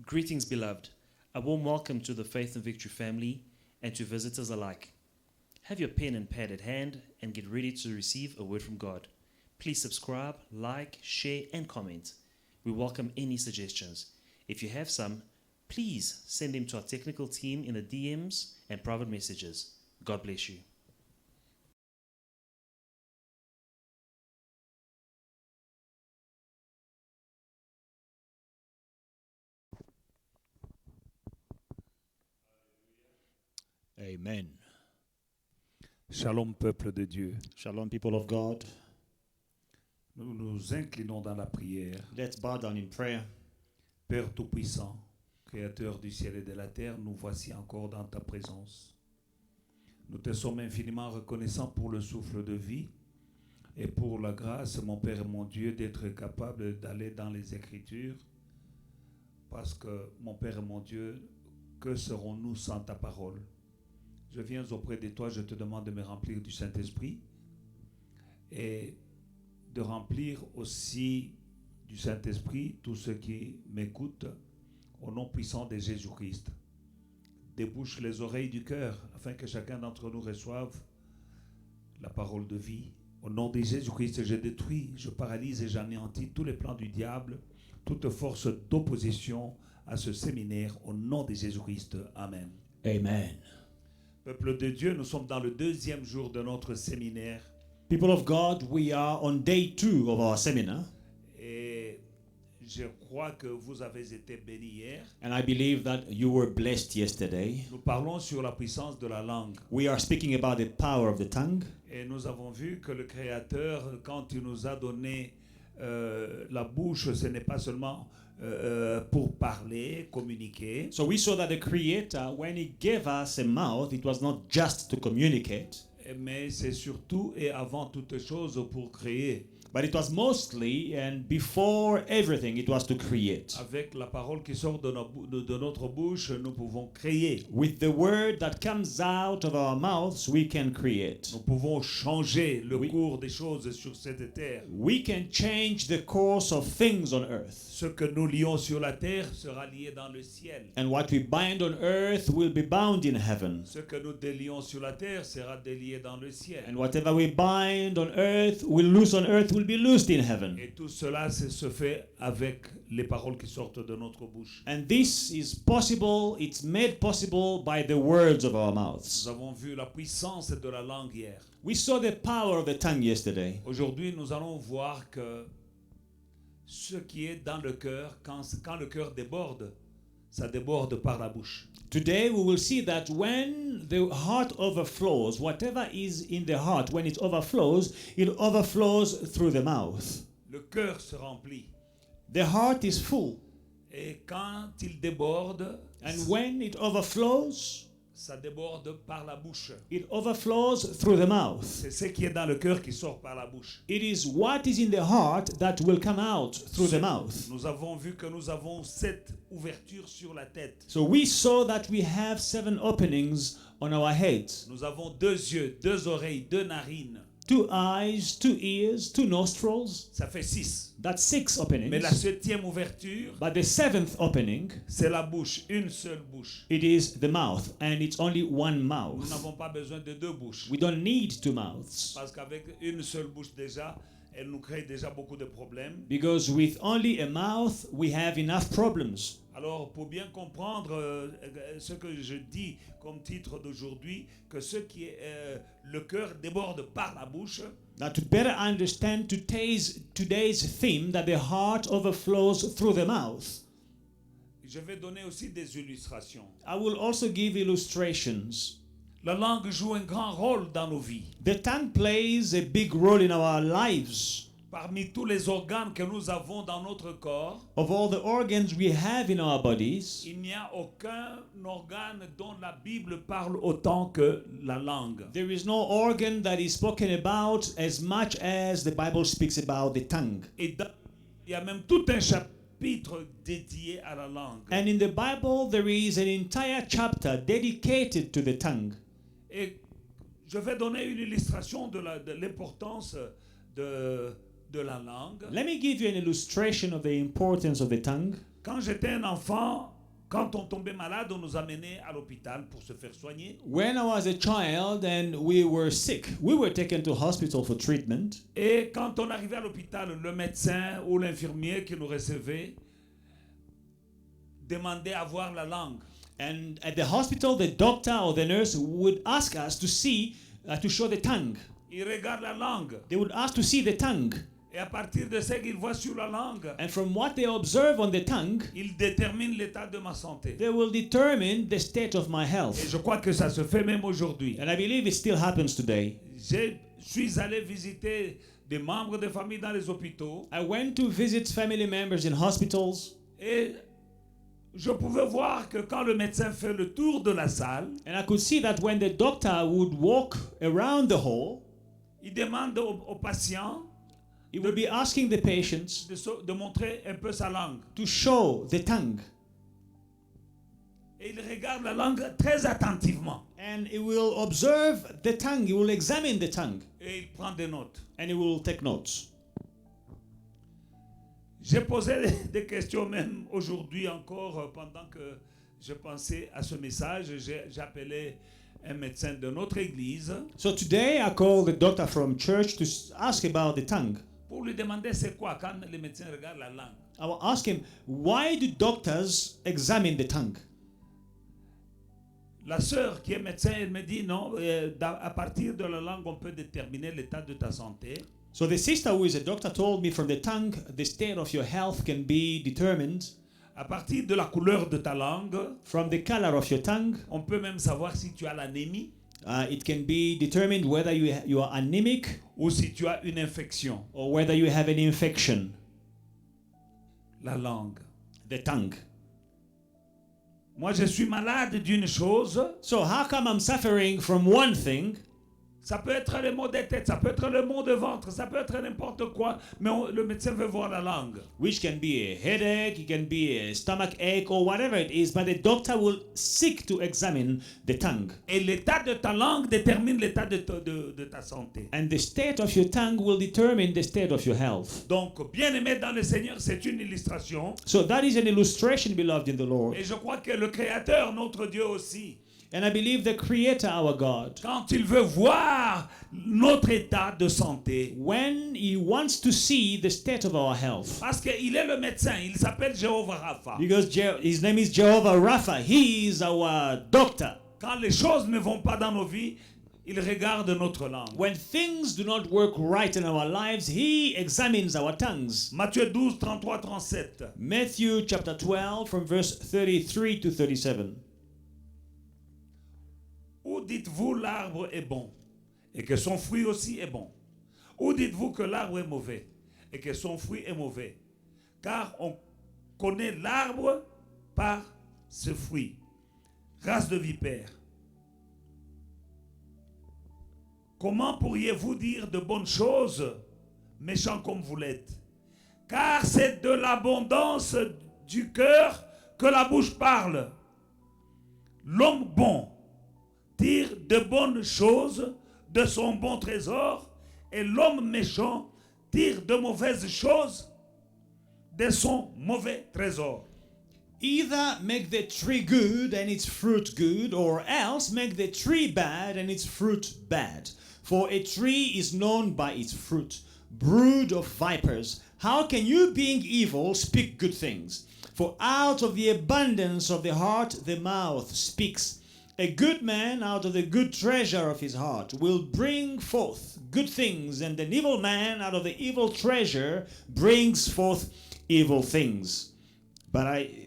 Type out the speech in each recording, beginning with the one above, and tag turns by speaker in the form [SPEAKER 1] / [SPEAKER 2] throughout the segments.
[SPEAKER 1] Greetings, beloved. A warm welcome to the Faith and Victory family and to visitors alike. Have your pen and pad at hand and get ready to receive a word from God. Please subscribe, like, share, and comment. We welcome any suggestions. If you have some, please send them to our technical team in the DMs and private messages. God bless you.
[SPEAKER 2] Amen. Shalom, peuple de Dieu.
[SPEAKER 3] Shalom, people of God.
[SPEAKER 2] Nous nous inclinons dans la prière.
[SPEAKER 3] Let's bow down in prayer.
[SPEAKER 2] Père Tout-Puissant, Créateur du ciel et de la terre, nous voici encore dans ta présence. Nous te sommes infiniment reconnaissants pour le souffle de vie et pour la grâce, mon Père et mon Dieu, d'être capable d'aller dans les Écritures. Parce que, mon Père et mon Dieu, que serons-nous sans ta parole? Je viens auprès de toi, je te demande de me remplir du Saint-Esprit et de remplir aussi du Saint-Esprit tous ceux qui m'écoutent au nom puissant de Jésus-Christ. Débouche les oreilles du cœur afin que chacun d'entre nous reçoive la parole de vie. Au nom de Jésus-Christ, je détruis, je paralyse et j'anéantis tous les plans du diable, toute force d'opposition à ce séminaire au nom de Jésus-Christ. Amen.
[SPEAKER 3] Amen.
[SPEAKER 2] Peuple de Dieu, nous sommes dans le deuxième jour de notre séminaire.
[SPEAKER 3] People of God, we are on day 2 of our seminar.
[SPEAKER 2] Et je crois que vous avez été bénis hier.
[SPEAKER 3] And I believe that you were blessed yesterday.
[SPEAKER 2] Nous parlons sur la puissance de la langue.
[SPEAKER 3] We are speaking about the power of the tongue.
[SPEAKER 2] Et nous avons vu que le Créateur, quand il nous a donné la bouche, ce n'est pas seulement pour parler, communiquer.
[SPEAKER 3] So we saw that the Creator, when He gave us a mouth, it was not just to communicate,
[SPEAKER 2] Mais c'est surtout et avant toute chose pour créer.
[SPEAKER 3] but it was mostly and before everything, it was to create.
[SPEAKER 2] Avec la parole qui sort de notre bouche, nous pouvons créer.
[SPEAKER 3] With the word that comes out of our mouths, we can create.
[SPEAKER 2] Nous pouvons changer le cours des choses sur cette terre.
[SPEAKER 3] We can change the course of things on earth.
[SPEAKER 2] Ce que nous lions sur la terre sera lié dans le ciel.
[SPEAKER 3] And what we bind on earth will be bound in heaven.
[SPEAKER 2] Ce que nous délions sur la terre sera délié dans le ciel.
[SPEAKER 3] And whatever we bind on earth, will loose on earth, will be loosed in heaven.
[SPEAKER 2] Et tout cela se fait avec les paroles qui sortent de notre bouche.
[SPEAKER 3] And this is possible, it's made possible by the words of our mouths.
[SPEAKER 2] Nous avons vu la puissance de la langue hier.
[SPEAKER 3] We saw the power of the tongue yesterday.
[SPEAKER 2] Aujourd'hui, nous allons voir que ce qui est dans le cœur, quand le cœur déborde, ça déborde par la bouche.
[SPEAKER 3] Today we will see that when the heart overflows, whatever is in the heart, when it overflows through the mouth.
[SPEAKER 2] Le cœur se remplit.
[SPEAKER 3] The heart is full.
[SPEAKER 2] Et quand il déborde,
[SPEAKER 3] And when it overflows,
[SPEAKER 2] ça déborde par la bouche.
[SPEAKER 3] it overflows through the mouth.
[SPEAKER 2] C'est ce qui est dans le cœur qui sort par la bouche.
[SPEAKER 3] It is what is in the heart that will come out through the mouth.
[SPEAKER 2] Nous avons vu que nous avons 7 ouvertures sur la tête.
[SPEAKER 3] So we saw that we have 7 openings on our heads.
[SPEAKER 2] Nous avons 2 yeux, 2 oreilles, 2 narines.
[SPEAKER 3] 2 eyes, 2 ears, 2 nostrils.
[SPEAKER 2] Ça fait 6.
[SPEAKER 3] That's 6
[SPEAKER 2] Mais la
[SPEAKER 3] openings.
[SPEAKER 2] 7e ouverture,
[SPEAKER 3] But the 7th opening,
[SPEAKER 2] c'est la bouche, une seule bouche.
[SPEAKER 3] it is the mouth, and it's only one
[SPEAKER 2] Nous
[SPEAKER 3] mouth.
[SPEAKER 2] n'avons pas besoin de 2 bouches.
[SPEAKER 3] We don't need 2 mouths.
[SPEAKER 2] Parce qu'avec une seule bouche déjà, elle nous crée déjà beaucoup de problèmes.
[SPEAKER 3] Because with only a mouth, we have enough problems.
[SPEAKER 2] Alors, pour bien comprendre ce que je dis comme titre d'aujourd'hui, que ce qui est le cœur déborde par la bouche.
[SPEAKER 3] Now, to better understand today's theme, that the heart overflows through the mouth,
[SPEAKER 2] Je vais donner aussi des illustrations.
[SPEAKER 3] I will also give illustrations.
[SPEAKER 2] La langue joue un grand rôle dans nos vies.
[SPEAKER 3] The tongue plays a big role in our lives.
[SPEAKER 2] Parmi tous les organes que nous avons dans notre corps,
[SPEAKER 3] Of all the organs we have in our bodies,
[SPEAKER 2] il n'y a aucun organe dont la Bible parle autant que la langue.
[SPEAKER 3] there is no organ that is spoken about as much as the Bible speaks about the tongue.
[SPEAKER 2] Et il y a même tout un chapitre dédié à la langue.
[SPEAKER 3] And in the Bible, there is an entire chapter dedicated to the tongue.
[SPEAKER 2] Et je vais donner une illustration de l'importance de la langue.
[SPEAKER 3] Let me give you an illustration of the importance of the tongue.
[SPEAKER 2] Quand j'étais un enfant, Quand on tombait malade, on nous amenait à l'hôpital pour se faire soigner.
[SPEAKER 3] When I was a child and we were sick, we were taken to hospital for treatment.
[SPEAKER 2] Et quand on arrivait à l'hôpital, le médecin ou l'infirmier qui nous recevait demandait à voir la langue.
[SPEAKER 3] And at the hospital, the doctor or the nurse would ask us to see, to show the tongue.
[SPEAKER 2] Il regarde la langue.
[SPEAKER 3] They would ask to see the tongue.
[SPEAKER 2] Et à partir de ce qu'il voit sur la langue,
[SPEAKER 3] And from what they observe on the tongue,
[SPEAKER 2] il détermine l'état de ma santé.
[SPEAKER 3] they will determine the state of my
[SPEAKER 2] Et
[SPEAKER 3] health.
[SPEAKER 2] je crois que ça se fait même aujourd'hui.
[SPEAKER 3] And I believe it still happens today.
[SPEAKER 2] Je suis allé visiter des membres de famille dans les hôpitaux
[SPEAKER 3] I went to visit family members in hospitals,
[SPEAKER 2] et je pouvais voir que quand le médecin fait le tour de la salle,
[SPEAKER 3] and I could see that when the doctor would walk around the hall,
[SPEAKER 2] il demande aux patients
[SPEAKER 3] he would be asking the patients
[SPEAKER 2] de montrer un peu sa langue.
[SPEAKER 3] to show the tongue.
[SPEAKER 2] Et il regarde la langue très attentivement.
[SPEAKER 3] And he will observe the tongue, he will examine the tongue,
[SPEAKER 2] Et il prend des notes.
[SPEAKER 3] and he will take notes.
[SPEAKER 2] J'ai posé des questions même aujourd'hui encore pendant que je pensais à ce message. J'appelais un médecin de notre église
[SPEAKER 3] So today I called the doctor from church to ask about the tongue.
[SPEAKER 2] pour lui demander c'est quoi quand les médecins regardent la langue.
[SPEAKER 3] I will ask him, why do doctors examine the tongue?
[SPEAKER 2] La sœur qui est médecin, elle me dit non, à partir de la langue on peut déterminer l'état de ta santé.
[SPEAKER 3] So the sister who is a doctor told me from the tongue, the state of your health can be determined.
[SPEAKER 2] À partir de la couleur de ta langue,
[SPEAKER 3] From the color of your tongue,
[SPEAKER 2] on peut même savoir si tu as l'anémie
[SPEAKER 3] it can be determined whether you are anemic
[SPEAKER 2] ou si tu as une infection.
[SPEAKER 3] or whether you have an infection.
[SPEAKER 2] La langue.
[SPEAKER 3] The tongue.
[SPEAKER 2] Moi, je suis malade d'une chose.
[SPEAKER 3] So how come I'm suffering from one thing?
[SPEAKER 2] Ça peut être les maux de tête, ça peut être le maux de ventre, ça peut être n'importe quoi, mais le médecin veut voir la langue.
[SPEAKER 3] Which can be a headache, it can be a stomach ache, or whatever it is, but the doctor will seek to examine the tongue.
[SPEAKER 2] Et l'état de ta langue détermine l'état de ta santé.
[SPEAKER 3] And the state of your tongue will determine the state of your health.
[SPEAKER 2] Donc, bien-aimé dans le Seigneur, c'est une illustration.
[SPEAKER 3] So that is an illustration, beloved in the Lord.
[SPEAKER 2] Et je crois que le Créateur, notre Dieu aussi,
[SPEAKER 3] And I believe the Creator, our God,
[SPEAKER 2] quand il veut voir notre état de santé,
[SPEAKER 3] when He wants to see the state of our health,
[SPEAKER 2] parce qu'il est le médecin, il s'appelle Jéhovah Rapha.
[SPEAKER 3] because His name is Jehovah Rapha, He is our doctor.
[SPEAKER 2] Quand les choses ne vont pas dans nos vies, il regarde notre langue.
[SPEAKER 3] When things do not work right in our lives, He examines our tongues.
[SPEAKER 2] Matthieu 12, 33, 37.
[SPEAKER 3] Matthew chapter 12 from verse 33 to 37.
[SPEAKER 2] Ou dites-vous l'arbre est bon et que son fruit aussi est bon? Ou dites-vous que l'arbre est mauvais et que son fruit est mauvais? Car on connaît l'arbre par ce fruit. Race de vipères. Comment pourriez-vous dire de bonnes choses, méchants comme vous l'êtes? Car c'est de l'abondance du cœur que la bouche parle. L'homme bon tire de bonnes choses de son bon trésor, et l'homme méchant tire de mauvaises choses de son mauvais trésor.
[SPEAKER 3] Either make the tree good and its fruit good, or else make the tree bad and its fruit bad. For a tree is known by its fruit. Brood of vipers, how can you, being evil, speak good things? For out of the abundance of the heart the mouth speaks. A good man out of the good treasure of his heart will bring forth good things, and an evil man out of the evil treasure brings forth evil things.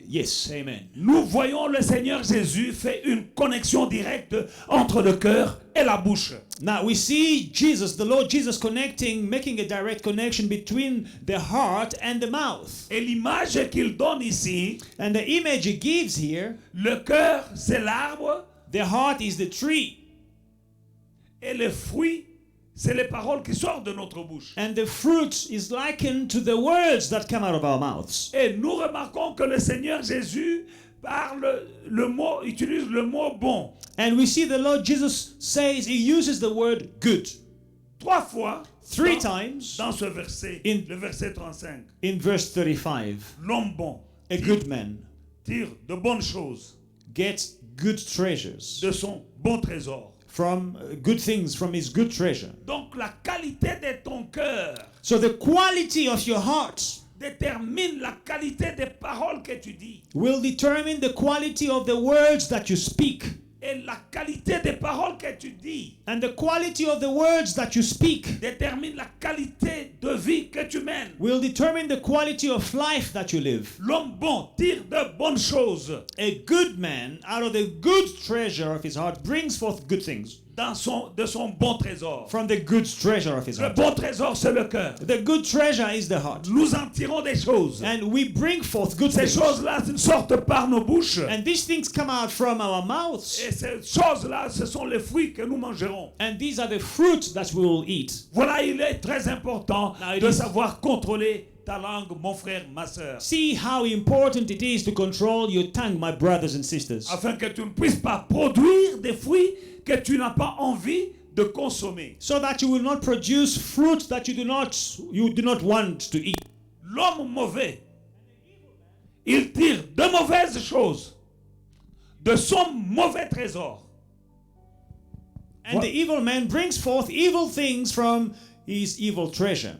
[SPEAKER 3] Yes, amen.
[SPEAKER 2] Nous voyons le Seigneur Jésus fait une connexion directe entre le cœur et la bouche.
[SPEAKER 3] Now we see Jesus, the Lord Jesus, making a direct connection between the heart and the mouth.
[SPEAKER 2] Et l'image qu'il donne ici,
[SPEAKER 3] And the image he gives here,
[SPEAKER 2] le cœur c'est l'arbre
[SPEAKER 3] the heart is the tree,
[SPEAKER 2] et le fruit c'est les paroles qui sortent de notre bouche.
[SPEAKER 3] and the fruit is likened to the words that come out of our mouths.
[SPEAKER 2] Et nous remarquons que le Seigneur Jésus utilise le mot bon.
[SPEAKER 3] And we see the Lord Jesus says, he uses the word good
[SPEAKER 2] 3 fois
[SPEAKER 3] 3 times
[SPEAKER 2] dans ce verset,
[SPEAKER 3] In-
[SPEAKER 2] le verset 35.
[SPEAKER 3] in verse 35.
[SPEAKER 2] L'homme bon.
[SPEAKER 3] A good man.
[SPEAKER 2] tire de bonnes choses
[SPEAKER 3] gets good treasures
[SPEAKER 2] de son bon trésor.
[SPEAKER 3] from good things from his good treasure.
[SPEAKER 2] Donc la qualité de ton cœur
[SPEAKER 3] So the quality of your heart
[SPEAKER 2] détermine la qualité des paroles que tu dis.
[SPEAKER 3] will determine the quality of the words that you speak.
[SPEAKER 2] Et la qualité des paroles que tu dis
[SPEAKER 3] And the quality of the words that you speak
[SPEAKER 2] détermine la qualité de vie que tu mènes.
[SPEAKER 3] will determine the quality of life that you live.
[SPEAKER 2] L'homme bon tire de bonnes choses
[SPEAKER 3] A good man, out of the good treasure of his heart, brings forth good things
[SPEAKER 2] de son bon trésor.
[SPEAKER 3] from the good treasure of his
[SPEAKER 2] Le
[SPEAKER 3] heart.
[SPEAKER 2] bon trésor, c'est le cœur.
[SPEAKER 3] The good treasure is the heart.
[SPEAKER 2] Nous en tirons des choses.
[SPEAKER 3] And we bring forth good
[SPEAKER 2] Ces
[SPEAKER 3] things.
[SPEAKER 2] choses-là sortent par nos bouches.
[SPEAKER 3] And these things come out from our mouths.
[SPEAKER 2] Et ces choses-là, ce sont les fruits que nous mangerons.
[SPEAKER 3] And these are the fruits that we will eat.
[SPEAKER 2] Voilà, il est très important
[SPEAKER 3] Now it
[SPEAKER 2] de
[SPEAKER 3] is-
[SPEAKER 2] savoir contrôler ta langue, mon frère, ma sœur.
[SPEAKER 3] See how important it is to control your tongue, my brothers and sisters.
[SPEAKER 2] Afin que tu ne puisses pas produire des fruits que tu n'as pas envie de consommer.
[SPEAKER 3] So that you will not produce fruit that you do not want to eat.
[SPEAKER 2] L'homme mauvais, il tire de mauvaises choses de son mauvais trésor.
[SPEAKER 3] And the evil man brings forth evil things from his evil treasure.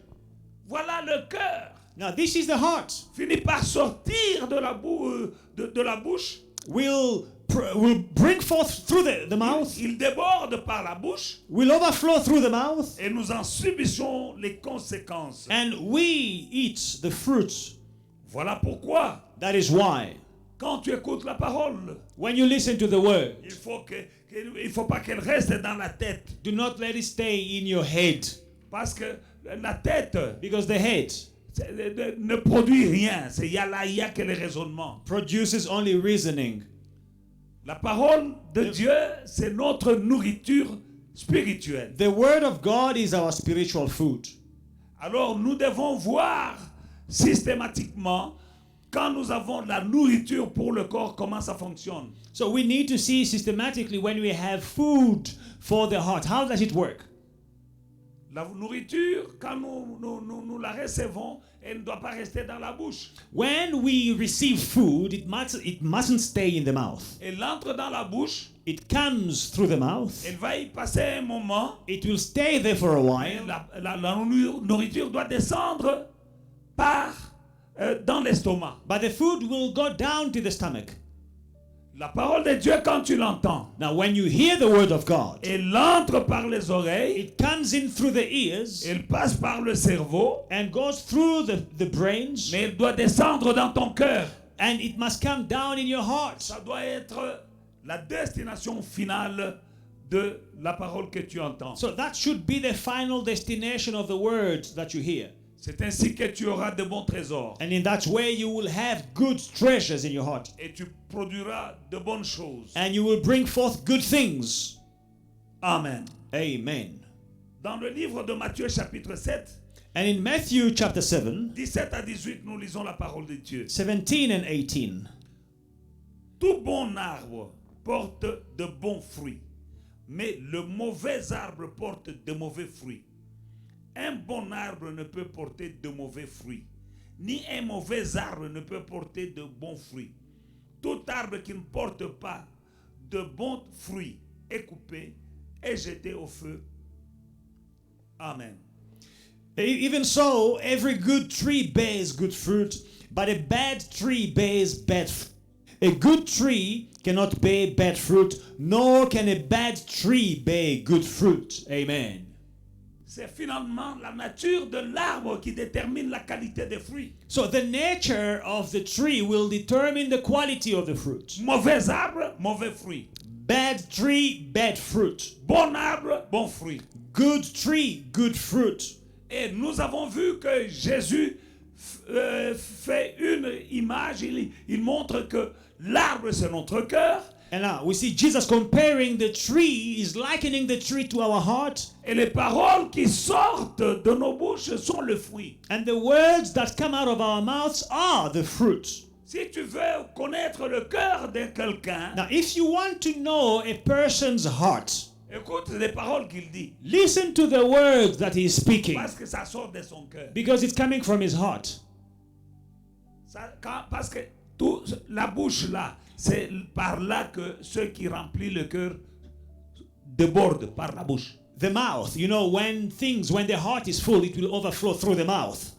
[SPEAKER 2] Voilà le cœur.
[SPEAKER 3] Now this is the heart.
[SPEAKER 2] Finit par sortir de la, de la bouche.
[SPEAKER 3] Will bring forth through the mouth,
[SPEAKER 2] Il déborde par la bouche
[SPEAKER 3] will overflow through the mouth,
[SPEAKER 2] et nous en subissons les conséquences.
[SPEAKER 3] and we eat the fruits.
[SPEAKER 2] Voilà pourquoi,
[SPEAKER 3] That is why,
[SPEAKER 2] quand tu écoutes la parole,
[SPEAKER 3] when you listen to the word,
[SPEAKER 2] il faut pas qu'elle reste dans la tête.
[SPEAKER 3] do not let it stay in your head,
[SPEAKER 2] Parce que la tête
[SPEAKER 3] because the head
[SPEAKER 2] ne produit rien. Il y a que le raisonnement.
[SPEAKER 3] produces only reasoning.
[SPEAKER 2] La parole de Dieu, c'est notre nourriture spirituelle.
[SPEAKER 3] The word of God is our spiritual food.
[SPEAKER 2] Alors nous devons voir systématiquement, quand nous avons la nourriture pour le corps, comment ça fonctionne.
[SPEAKER 3] So we need to see systematically when we have food for the heart. How does it work?
[SPEAKER 2] La nourriture, quand nous la recevons, elle ne doit pas rester dans la bouche.
[SPEAKER 3] When we receive food, it mustn't stay in the mouth.
[SPEAKER 2] Elle entre dans la bouche,
[SPEAKER 3] It comes through the mouth.
[SPEAKER 2] elle va y passer un moment,
[SPEAKER 3] It will stay there for a
[SPEAKER 2] et
[SPEAKER 3] while.
[SPEAKER 2] la nourriture doit descendre dans l'estomac.
[SPEAKER 3] But the food will go down to the stomach.
[SPEAKER 2] La parole de Dieu, quand tu l'entends,
[SPEAKER 3] Now, when you hear the word of God,
[SPEAKER 2] elle entre par les oreilles,
[SPEAKER 3] it comes in through the ears
[SPEAKER 2] elle passe par le cerveau,
[SPEAKER 3] and goes through the brains,
[SPEAKER 2] mais elle doit descendre dans ton cœur.
[SPEAKER 3] and it must come down in your heart.
[SPEAKER 2] Ça doit être la destination finale de la parole que tu entends.
[SPEAKER 3] So that should be the final destination of the words that you hear.
[SPEAKER 2] C'est ainsi que tu auras de bons trésors
[SPEAKER 3] And in that way, you will have good treasures in your heart.
[SPEAKER 2] et tu produiras de bonnes choses.
[SPEAKER 3] And you will bring forth good things.
[SPEAKER 2] Amen.
[SPEAKER 3] Amen.
[SPEAKER 2] Dans le livre de Matthieu chapitre 7,
[SPEAKER 3] And in Matthew chapter 7,
[SPEAKER 2] 17 à 18, nous lisons la parole de Dieu.
[SPEAKER 3] 17 and 18.
[SPEAKER 2] Tout bon arbre porte de bons fruits, mais le mauvais arbre porte de mauvais fruits. Un bon arbre ne peut porter de mauvais fruits, ni un mauvais arbre ne peut porter de bons fruits. Tout arbre qui ne porte pas de bons fruits est coupé et jeté au feu. Amen.
[SPEAKER 3] Even so, every good tree bears good fruit, but a bad tree bears bad fruit. A good tree cannot bear bad fruit, nor can a bad tree bear good fruit. Amen.
[SPEAKER 2] C'est finalement la nature de l'arbre qui détermine la qualité des fruits.
[SPEAKER 3] So the nature of the tree will determine the quality of the fruit.
[SPEAKER 2] Mauvais arbre, mauvais fruits.
[SPEAKER 3] Bad tree, bad fruit.
[SPEAKER 2] Bon arbre, bon fruit.
[SPEAKER 3] Good tree, good fruit.
[SPEAKER 2] Et nous avons vu que Jésus fait une image, il montre que l'arbre c'est notre cœur.
[SPEAKER 3] And now we see Jesus comparing the tree, is likening the tree to our heart.
[SPEAKER 2] Et les paroles qui sortent de nos bouches sont le fruit.
[SPEAKER 3] And the words that come out of our mouths are the fruit.
[SPEAKER 2] Si tu veux connaître le cœur de quelqu'un,
[SPEAKER 3] Now, if you want to know a person's heart,
[SPEAKER 2] écoute les paroles qu'il dit.
[SPEAKER 3] listen to the words that he is speaking,
[SPEAKER 2] Parce que ça sort de son cœur.
[SPEAKER 3] because it's coming from his heart.
[SPEAKER 2] Parce que Tout, la bouche là, c'est par là que ce qui remplit le cœur déborde par la bouche.
[SPEAKER 3] The mouth, you know, when the heart is full, it will overflow through the mouth.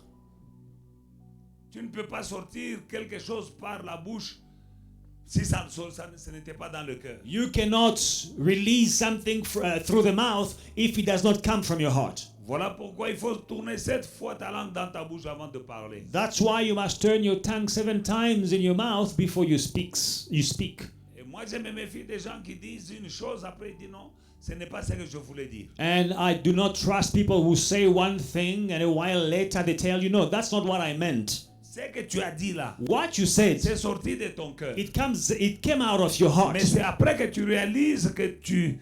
[SPEAKER 2] Tu ne peux pas sortir quelque chose par la bouche si ça ce n'était pas dans le cœur.
[SPEAKER 3] You cannot release something through the mouth if it does not come from your heart.
[SPEAKER 2] Voilà pourquoi il faut tourner 7 fois ta langue dans ta bouche avant de parler.
[SPEAKER 3] That's why you must turn your tongue 7 times in your mouth before you speak.
[SPEAKER 2] Et moi, je me méfie des gens qui disent une chose, après ils disent non, ce n'est pas ce que je voulais dire.
[SPEAKER 3] And I do not trust people who say one thing and a while later they tell you, no, that's not what I meant.
[SPEAKER 2] Ce que tu as dit là,
[SPEAKER 3] What you said,
[SPEAKER 2] c'est sorti de ton cœur.
[SPEAKER 3] it came out of your heart.
[SPEAKER 2] Mais c'est après que tu réalises que tu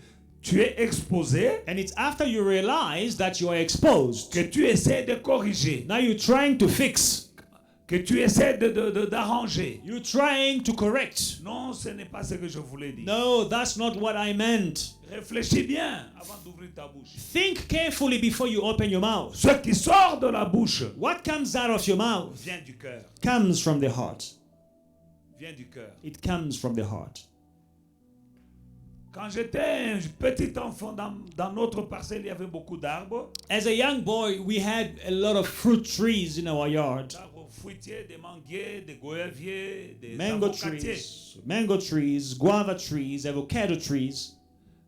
[SPEAKER 2] es exposé,
[SPEAKER 3] And it's after you realize that you are exposed.
[SPEAKER 2] que tu essaies de corriger,
[SPEAKER 3] Now you're trying to fix.
[SPEAKER 2] que tu essaies d'arranger.
[SPEAKER 3] You're trying to correct.
[SPEAKER 2] Non, ce n'est pas ce que je voulais dire.
[SPEAKER 3] No, that's not what I meant.
[SPEAKER 2] Réfléchis bien avant d'ouvrir ta bouche.
[SPEAKER 3] Think carefully before you open your mouth.
[SPEAKER 2] Ce qui sort de la bouche
[SPEAKER 3] What comes out of your mouth
[SPEAKER 2] vient du cœur.
[SPEAKER 3] comes from the heart.
[SPEAKER 2] Vient du cœur.
[SPEAKER 3] It comes from the heart.
[SPEAKER 2] Quand j'étais un petit enfant, dans notre parcelle, il y avait beaucoup d'arbres.
[SPEAKER 3] As a young boy, we had a lot of fruit trees in our yard.
[SPEAKER 2] D'arbres fruitiers, des manguiers, des goyaviers, des
[SPEAKER 3] Mango
[SPEAKER 2] avocatiers.
[SPEAKER 3] trees, guava trees, avocado trees.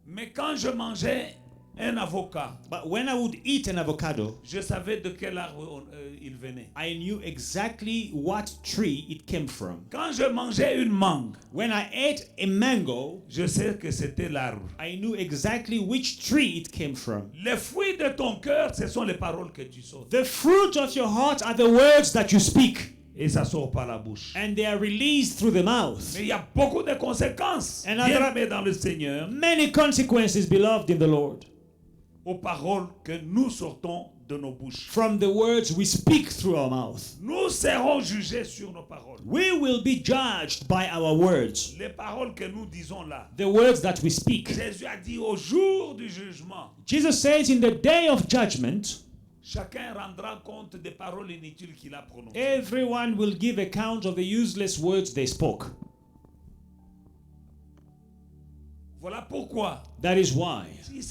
[SPEAKER 2] Mais quand je mangeais un avocat,
[SPEAKER 3] But when I would eat an avocado,
[SPEAKER 2] je savais de quel arbre il venait.
[SPEAKER 3] I knew exactly what tree it came from.
[SPEAKER 2] Quand je mangeais une mangue,
[SPEAKER 3] When I ate a mango,
[SPEAKER 2] je sais que c'était l'arbre.
[SPEAKER 3] I knew exactly which tree it came from.
[SPEAKER 2] Les fruits de ton cœur, ce sont les paroles que tu sautes.
[SPEAKER 3] The fruit of your heart are the words that you speak,
[SPEAKER 2] Et ça sort par la bouche.
[SPEAKER 3] and they are released through the mouth.
[SPEAKER 2] Mais il y a beaucoup de conséquences,
[SPEAKER 3] And
[SPEAKER 2] bien-aimés dans le Seigneur,
[SPEAKER 3] Many consequences, beloved in the Lord,
[SPEAKER 2] aux paroles que nous sortons de nos bouches.
[SPEAKER 3] from the words we speak through our mouth.
[SPEAKER 2] Nous serons jugés sur nos paroles.
[SPEAKER 3] We will be judged by our words,
[SPEAKER 2] Les paroles que nous disons là.
[SPEAKER 3] the words that we speak.
[SPEAKER 2] Jésus a dit au jour du jugement,
[SPEAKER 3] Jesus says in the day of judgment,
[SPEAKER 2] chacun rendra compte des paroles inutiles qu'il a prononcées.
[SPEAKER 3] everyone will give account of the useless words they spoke.
[SPEAKER 2] Voilà pourquoi
[SPEAKER 3] That is why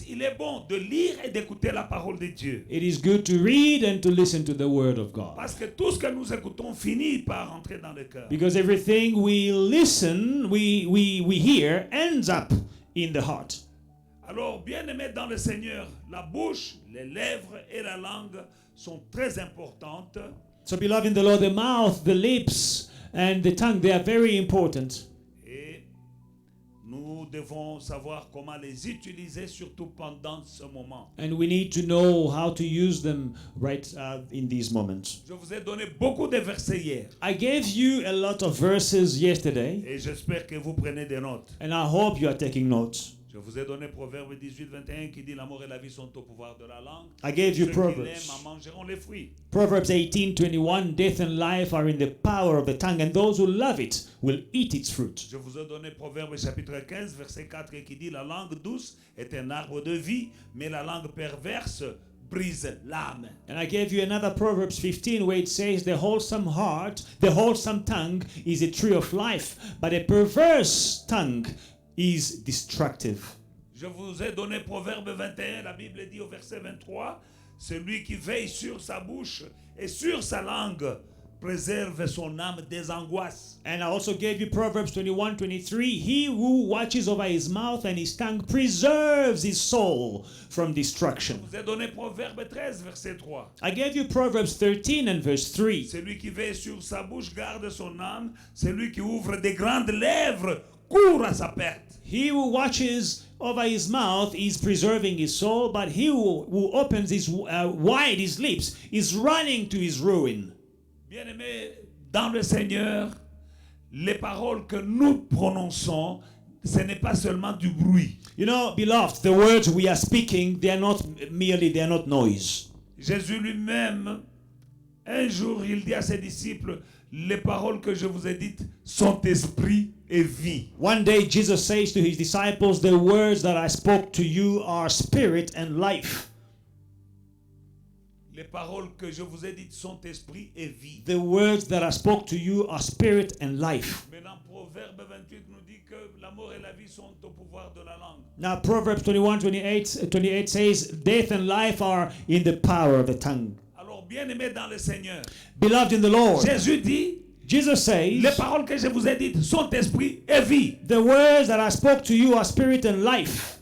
[SPEAKER 2] il est bon de lire et d'écouter la parole de Dieu.
[SPEAKER 3] it is good to read and to listen to the word of God.
[SPEAKER 2] Parce que tout ce que nous écoutons finit par entrer dans le cœur.
[SPEAKER 3] Because everything we listen, we hear, ends up in the heart.
[SPEAKER 2] Alors, bien-aimés dans le Seigneur, la bouche, les lèvres et la langue sont très importantes.
[SPEAKER 3] So, beloved in the Lord, the mouth, the lips, and the tongue, they are very important.
[SPEAKER 2] Et nous devons savoir comment les utiliser, surtout pendant ce moment.
[SPEAKER 3] And we need to know how to use them right in these moments.
[SPEAKER 2] Je vous ai donné beaucoup de versets hier.
[SPEAKER 3] I gave you a lot of verses yesterday,
[SPEAKER 2] Et j'espère que vous prenez des notes.
[SPEAKER 3] and I hope you are taking notes.
[SPEAKER 2] Je vous ai donné Proverbe 18, 21 qui dit l'amour et la vie sont au pouvoir de la langue.
[SPEAKER 3] I gave you
[SPEAKER 2] Ceux qui
[SPEAKER 3] Proverbs.
[SPEAKER 2] l'aiment en mangeront les fruits.
[SPEAKER 3] Proverbs 18:21, death and life are in the power of the tongue, and those who love it will eat its fruit.
[SPEAKER 2] Je vous ai donné Proverbe chapitre 15, verset 4 qui dit la langue douce est un arbre de vie, mais la langue perverse brise l'âme.
[SPEAKER 3] And I gave you another Proverbs 15 where it says the wholesome heart, the wholesome tongue is a tree of life, but a perverse tongue is destructive.
[SPEAKER 2] Je vous ai donné Proverbe 21, la Bible dit au verset 23, celui qui veille sur sa bouche et sur sa langue préserve son âme des angoisses.
[SPEAKER 3] And I also gave you Proverbs 21:23, he who watches over his mouth and his tongue preserves his soul from destruction.
[SPEAKER 2] Je vous ai donné Proverbe 13, verset 3.
[SPEAKER 3] I gave you Proverbs 13 and verse 3.
[SPEAKER 2] Celui qui veille sur sa bouche garde son âme, celui qui ouvre des grandes lèvres court à sa perte.
[SPEAKER 3] He who watches over his mouth is preserving his soul, but he who opens wide his lips is running to his ruin.
[SPEAKER 2] Bien-aimés, dans le Seigneur, les paroles que nous prononçons, ce n'est pas seulement du bruit.
[SPEAKER 3] You know, beloved, the words we are speaking, they are not noise.
[SPEAKER 2] Jésus lui-même, un jour, il dit à ses disciples, les paroles que je vous ai dites sont esprit et vie.
[SPEAKER 3] One day Jesus says to his disciples, the words that I spoke to you are spirit and life.
[SPEAKER 2] Les paroles que je vous ai dites sont esprit et vie.
[SPEAKER 3] The words that I spoke to you are spirit and life.
[SPEAKER 2] Maintenant, Proverbe 28 nous dit que la mort et la vie sont au pouvoir de la langue.
[SPEAKER 3] Now Proverbs 28 says, death and life are in the power of the tongue.
[SPEAKER 2] Alors, bien-aimés dans le Seigneur,
[SPEAKER 3] Beloved in the Lord,
[SPEAKER 2] Jésus dit,
[SPEAKER 3] Jesus
[SPEAKER 2] les
[SPEAKER 3] says,
[SPEAKER 2] paroles que je vous ai dites sont esprit et vie.
[SPEAKER 3] the words that I spoke to you are spirit and life.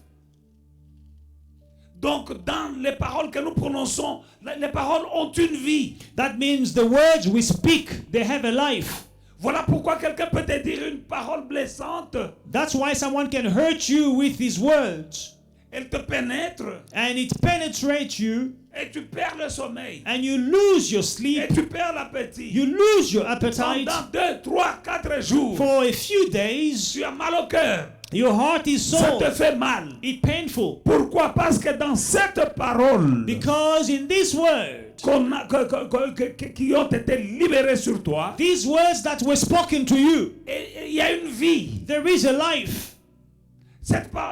[SPEAKER 2] Donc, dans les paroles que nous prononçons, les paroles ont une vie.
[SPEAKER 3] That means the words we speak, they have a life.
[SPEAKER 2] Voilà pourquoi quelqu'un peut te dire une parole blessante.
[SPEAKER 3] That's why someone can hurt you with his words.
[SPEAKER 2] Elle te pénètre
[SPEAKER 3] And it penetrates you
[SPEAKER 2] et tu perds le sommeil.
[SPEAKER 3] and you lose your sleep.
[SPEAKER 2] Et tu perds l'appétit.
[SPEAKER 3] You lose your appetite.
[SPEAKER 2] Pendant 2, 3, 4 jours,
[SPEAKER 3] For a few days,
[SPEAKER 2] tu as mal au cœur.
[SPEAKER 3] your heart is
[SPEAKER 2] Ça te
[SPEAKER 3] sore.
[SPEAKER 2] fait mal.
[SPEAKER 3] It's painful.
[SPEAKER 2] Pourquoi? Parce que dans cette parole
[SPEAKER 3] Because in this word,
[SPEAKER 2] qui ont été libérées sur toi,
[SPEAKER 3] these words that were spoken to you,
[SPEAKER 2] il y a une vie.
[SPEAKER 3] there is a life.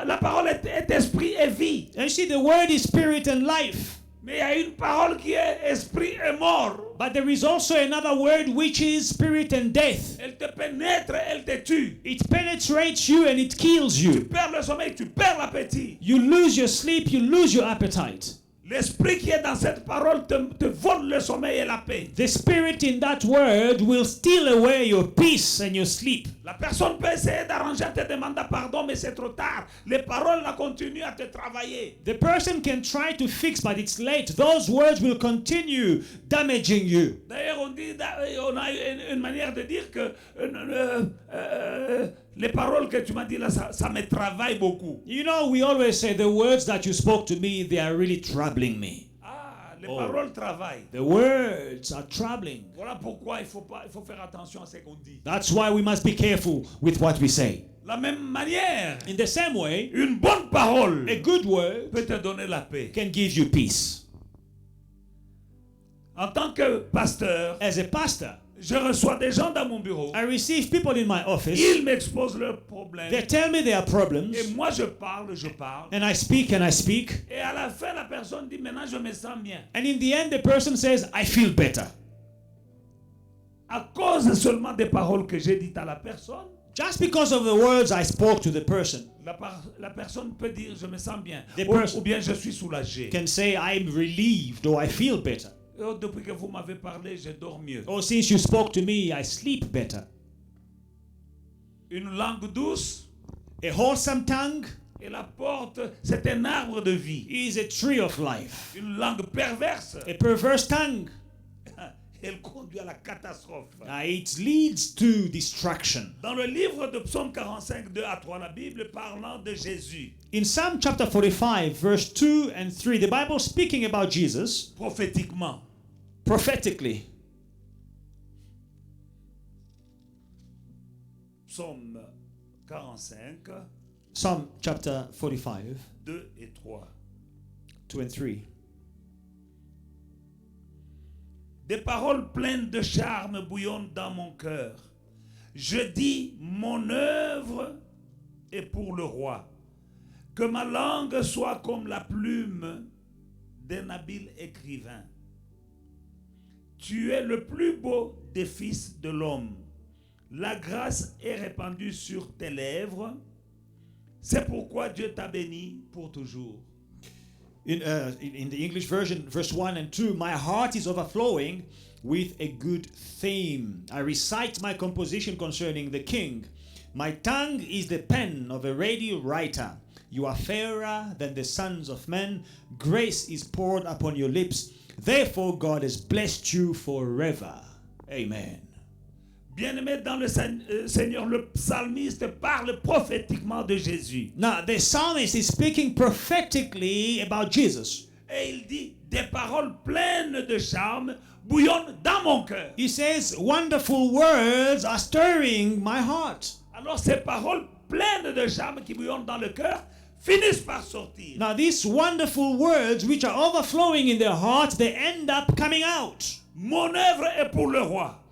[SPEAKER 2] La parole est esprit et vie.
[SPEAKER 3] And you see, the word is spirit and life.
[SPEAKER 2] Mais il y a une parole qui est esprit et mort.
[SPEAKER 3] But there is also another word which is spirit and death.
[SPEAKER 2] Elle te pénètre, elle te tue.
[SPEAKER 3] It penetrates you and it kills
[SPEAKER 2] Tu
[SPEAKER 3] you.
[SPEAKER 2] perds le sommeil, tu perds l'appétit.
[SPEAKER 3] You lose your sleep, you lose your appetite.
[SPEAKER 2] L'esprit qui est dans cette parole te vole le sommeil et la paix.
[SPEAKER 3] The spirit in that word will steal away your peace and your sleep.
[SPEAKER 2] La personne peut essayer d'arranger, te demander pardon, mais c'est trop tard. Les paroles là continuent à te travailler.
[SPEAKER 3] The person can try to fix, but it's late. Those words will continue damaging you.
[SPEAKER 2] D'ailleurs, on a une manière de dire que les paroles que tu m'as dit là, ça me travaille beaucoup.
[SPEAKER 3] You know, we always say the words that you spoke to me, they are really troubling me.
[SPEAKER 2] Ah, les paroles travaillent.
[SPEAKER 3] The words are troubling.
[SPEAKER 2] Voilà pourquoi il faut faire attention à ce qu'on dit.
[SPEAKER 3] That's why we must be careful with what we say.
[SPEAKER 2] La même manière,
[SPEAKER 3] In the same way,
[SPEAKER 2] une bonne parole
[SPEAKER 3] a good word
[SPEAKER 2] peut te donner la paix.
[SPEAKER 3] can give you peace.
[SPEAKER 2] En tant que pasteur,
[SPEAKER 3] As a pastor,
[SPEAKER 2] je reçois des gens dans mon bureau.
[SPEAKER 3] I receive people in my office.
[SPEAKER 2] Ils m'exposent leurs problèmes.
[SPEAKER 3] They tell me their problems,
[SPEAKER 2] Et moi, je parle.
[SPEAKER 3] and I speak and I speak.
[SPEAKER 2] Et à la fin, la personne dit, maintenant, je me sens bien.
[SPEAKER 3] And in the end, the person says, I feel better.
[SPEAKER 2] À cause seulement des paroles que j'ai dites à la personne,
[SPEAKER 3] Just because of the words I spoke to the person,
[SPEAKER 2] la personne peut dire, je me sens bien.
[SPEAKER 3] The
[SPEAKER 2] Ou
[SPEAKER 3] person-
[SPEAKER 2] bien, je suis soulagé.
[SPEAKER 3] can say, I'm relieved or I feel better.
[SPEAKER 2] Oh, depuis que vous m'avez parlé, je dors mieux.
[SPEAKER 3] Or since you spoke to me, I sleep better.
[SPEAKER 2] Une langue douce,
[SPEAKER 3] A wholesome tongue
[SPEAKER 2] et la porte, c'est un arbre de vie.
[SPEAKER 3] is a tree of life.
[SPEAKER 2] Une langue perverse,
[SPEAKER 3] A perverse tongue,
[SPEAKER 2] elle conduit à la catastrophe.
[SPEAKER 3] it leads to destruction.
[SPEAKER 2] Dans le livre de Psaume 45, 2 à 3, la Bible parlant de Jésus,
[SPEAKER 3] In Psalm chapter 45, verse 2 and 3, the Bible speaking about Jesus
[SPEAKER 2] prophétiquement,
[SPEAKER 3] prophetically.
[SPEAKER 2] Psaume 45,
[SPEAKER 3] Psalm chapter 45,
[SPEAKER 2] 2 et 3.
[SPEAKER 3] 2 and 3.
[SPEAKER 2] Des paroles pleines de charme bouillonnent dans mon cœur. Je dis, mon œuvre est pour le roi. Que ma langue soit comme la plume d'un habile écrivain. Tu es le plus beau des fils de l'homme. La grâce est répandue sur tes lèvres. C'est pourquoi Dieu t'a béni pour toujours.
[SPEAKER 3] In the English version, verse 1 and 2, my heart is overflowing with a good theme. I recite my composition concerning the king. My tongue is the pen of a ready writer. You are fairer than the sons of men. Grace is poured upon your lips. Therefore, God has blessed you forever. Amen.
[SPEAKER 2] Bien-aimé dans le Seigneur, le psalmiste parle prophétiquement de Jésus.
[SPEAKER 3] Now, the psalmist is speaking prophetically about Jesus.
[SPEAKER 2] Et il dit, des paroles pleines de charme bouillonnent dans mon cœur.
[SPEAKER 3] He says, wonderful words are stirring my heart.
[SPEAKER 2] Alors ces paroles pleines de charme qui bouillonnent dans le cœur finissent par sortir.
[SPEAKER 3] Now, these wonderful words, which are overflowing in their heart, they end up coming out.
[SPEAKER 2] Mon œuvre est pour le roi.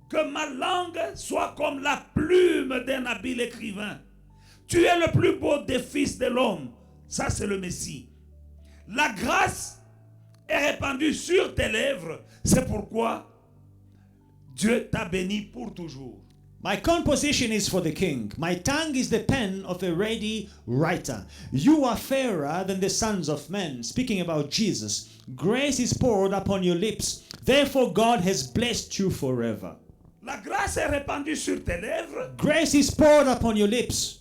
[SPEAKER 2] Que ma langue soit comme la plume d'un habile écrivain. Tu es le plus beau des fils de l'homme. Ça, c'est le Messie. La grâce est répandu sur tes lèvres, c'est pourquoi Dieu t'a béni pour toujours.
[SPEAKER 3] My composition is for the king. My tongue is the pen of a ready writer. You are fairer than the sons of men. Speaking about Jesus. Grace is poured upon your lips. Therefore God has blessed you forever.
[SPEAKER 2] La grâce est répandue sur tes lèvres,
[SPEAKER 3] Grace is poured upon your lips.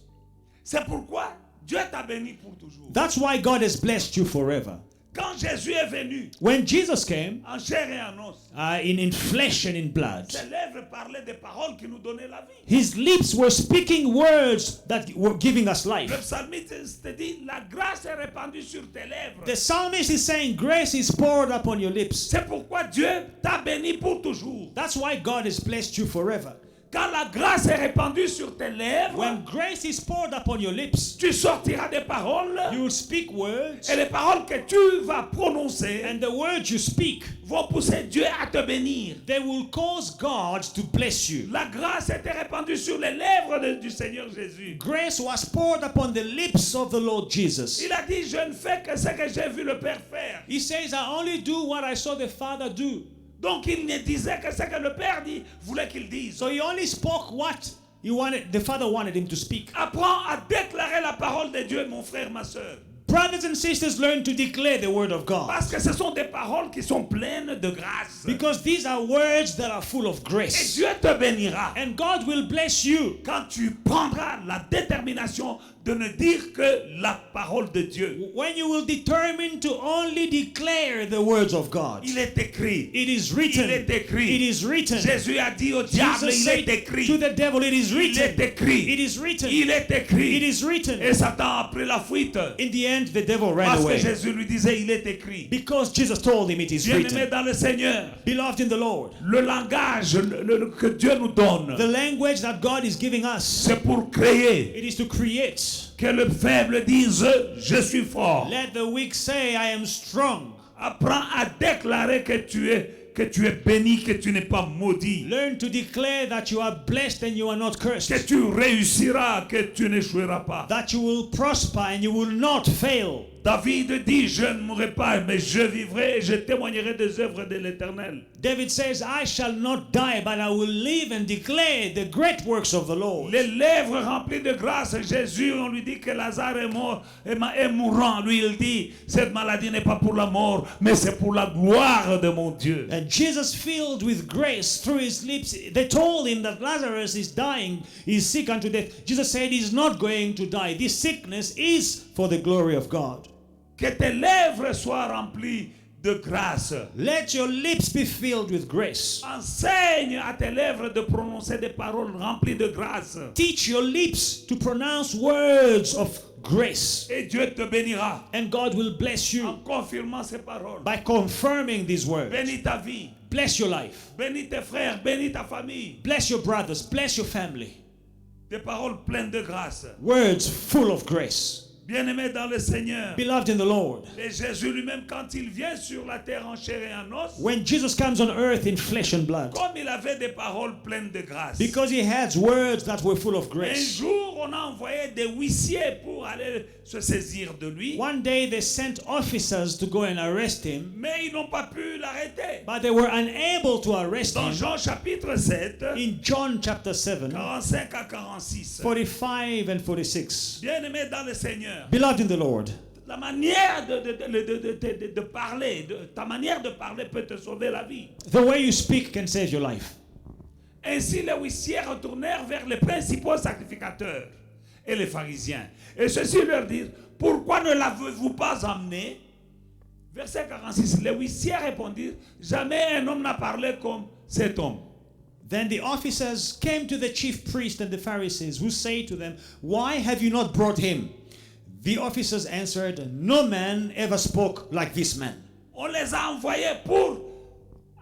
[SPEAKER 2] c'est pourquoi Dieu t'a béni pour toujours.
[SPEAKER 3] That's why God has blessed you forever.
[SPEAKER 2] Quand Jésus est venu
[SPEAKER 3] When Jesus came,
[SPEAKER 2] en chair et en os,
[SPEAKER 3] in flesh and in blood,
[SPEAKER 2] ses lèvres parlaient des paroles qui nous donnaient la vie.
[SPEAKER 3] his lips were speaking words that were giving us
[SPEAKER 2] Le
[SPEAKER 3] life.
[SPEAKER 2] psalmiste dit, la grâce est répandue sur tes lèvres.
[SPEAKER 3] The psalmist is saying, grace is poured upon your lips.
[SPEAKER 2] C'est pourquoi Dieu t'a béni pour toujours.
[SPEAKER 3] That's why God has blessed you forever.
[SPEAKER 2] Quand la grâce est répandue sur tes lèvres,
[SPEAKER 3] When grace is poured upon your lips,
[SPEAKER 2] tu sortiras des paroles
[SPEAKER 3] you will speak words,
[SPEAKER 2] et les paroles que tu vas prononcer
[SPEAKER 3] and the words you speak,
[SPEAKER 2] vont pousser Dieu à te bénir.
[SPEAKER 3] they will cause God to bless you.
[SPEAKER 2] La grâce était répandue sur les lèvres du Seigneur Jésus.
[SPEAKER 3] Grace was poured upon the lips of the Lord Jesus.
[SPEAKER 2] Il a dit, je ne fais que ce que j'ai vu le Père faire.
[SPEAKER 3] He says, I only do what I saw the Father do.
[SPEAKER 2] Donc il ne disait que ce que le Père voulait qu'il dise.
[SPEAKER 3] So he only spoke what the Father wanted him to speak.
[SPEAKER 2] Apprends à déclarer la parole de Dieu, mon frère, ma soeur.
[SPEAKER 3] Brothers and sisters, learn to declare the word of God.
[SPEAKER 2] Parce que ce sont des paroles qui sont pleines de grâce.
[SPEAKER 3] Because these are words that are full of
[SPEAKER 2] Et
[SPEAKER 3] grace.
[SPEAKER 2] Dieu te bénira
[SPEAKER 3] And God will bless you
[SPEAKER 2] quand tu prendras la détermination de ne dire que la parole de Dieu.
[SPEAKER 3] when you will determine to only declare the words of God.
[SPEAKER 2] Il est écrit.
[SPEAKER 3] It is written.
[SPEAKER 2] Il est écrit.
[SPEAKER 3] It is written.
[SPEAKER 2] Jésus a dit au diable,
[SPEAKER 3] Jesus
[SPEAKER 2] il
[SPEAKER 3] said
[SPEAKER 2] est écrit.
[SPEAKER 3] to the devil, it is
[SPEAKER 2] Il
[SPEAKER 3] written.
[SPEAKER 2] est écrit.
[SPEAKER 3] It is written.
[SPEAKER 2] Il est écrit.
[SPEAKER 3] It is written.
[SPEAKER 2] Et Satan a pris la fuite.
[SPEAKER 3] In the end, the devil ran
[SPEAKER 2] Parce que
[SPEAKER 3] away.
[SPEAKER 2] Jésus lui disait, il est écrit.
[SPEAKER 3] Because Jesus told him it is
[SPEAKER 2] Bien-aimé
[SPEAKER 3] written.
[SPEAKER 2] dans le Seigneur,
[SPEAKER 3] Beloved in the Lord,
[SPEAKER 2] le langage que Dieu nous donne,
[SPEAKER 3] the language that God is giving us,
[SPEAKER 2] c'est pour créer.
[SPEAKER 3] it is to create.
[SPEAKER 2] Que le faible dise, je suis fort.
[SPEAKER 3] Let the weak say, I am strong.
[SPEAKER 2] Apprends à déclarer que tu es béni, que tu n'es pas maudit.
[SPEAKER 3] Learn to declare that you are blessed and you are not cursed.
[SPEAKER 2] Que tu réussiras, que tu n'échoueras pas.
[SPEAKER 3] That you will prosper and you will not fail.
[SPEAKER 2] David dit, je ne mourrai pas, mais je vivrai et je témoignerai des œuvres de l'Éternel.
[SPEAKER 3] David says, I shall not die, but I will live and declare the great works of the Lord.
[SPEAKER 2] Les lèvres remplies de grâce, Jésus, on lui dit que Lazare est mort, est mourant. Lui, il dit, cette maladie n'est pas pour la mort, mais c'est pour la gloire de mon Dieu.
[SPEAKER 3] And Jesus, filled with grace through his lips, they told him that Lazarus is dying, he's sick unto death. Jesus said he's not going to die. This sickness is for the glory of God.
[SPEAKER 2] Que tes lèvres soient remplies de grâce.
[SPEAKER 3] Let your lips be filled with grace.
[SPEAKER 2] Enseigne à tes lèvres de prononcer des paroles remplies de grâce.
[SPEAKER 3] Teach your lips to pronounce words of grace.
[SPEAKER 2] Et Dieu te bénira
[SPEAKER 3] And God will bless
[SPEAKER 2] en
[SPEAKER 3] you
[SPEAKER 2] confirmant ces paroles.
[SPEAKER 3] by confirming these words.
[SPEAKER 2] Bénis ta vie,
[SPEAKER 3] Bless your life.
[SPEAKER 2] bénis tes frères, bénis ta famille.
[SPEAKER 3] Bless your brothers. Bless your family.
[SPEAKER 2] Des paroles pleines de grâce.
[SPEAKER 3] Words full of grace.
[SPEAKER 2] Bien-aimé dans le Seigneur.
[SPEAKER 3] Beloved in the Lord,
[SPEAKER 2] Et Jésus lui-même, quand il vient sur la terre en chair et en os,
[SPEAKER 3] when Jesus comes on earth in flesh and blood,
[SPEAKER 2] comme il avait des paroles pleines de grâce.
[SPEAKER 3] because he had words that were full of
[SPEAKER 2] Un
[SPEAKER 3] grace.
[SPEAKER 2] jour, on a envoyé des huissiers pour aller se saisir de lui,
[SPEAKER 3] One day they sent officers to go and arrest him,
[SPEAKER 2] mais ils n'ont pas pu l'arrêter.
[SPEAKER 3] but they were unable to arrest
[SPEAKER 2] Dans
[SPEAKER 3] him.
[SPEAKER 2] Jean chapitre 7,
[SPEAKER 3] In John chapter 7,
[SPEAKER 2] 45 à 46.
[SPEAKER 3] 45 and 46.
[SPEAKER 2] Bien-aimé dans le Seigneur,
[SPEAKER 3] Beloved in the Lord,
[SPEAKER 2] la manière de parler, ta manière de parler peut te sauver la vie.
[SPEAKER 3] the way you speak can save your life.
[SPEAKER 2] Ainsi, les huissiers retournèrent vers les principaux sacrificateurs et les pharisiens. Et ceux-ci leur dirent, pourquoi ne l'avez-vous pas emmené? Verset 46, les huissiers répondirent, jamais un homme n'a parlé comme cet homme.
[SPEAKER 3] Then the officers came to the chief priest and the Pharisees, who say to them, why have you not brought him? The officers answered, no man ever spoke like this man.
[SPEAKER 2] On les a envoyés pour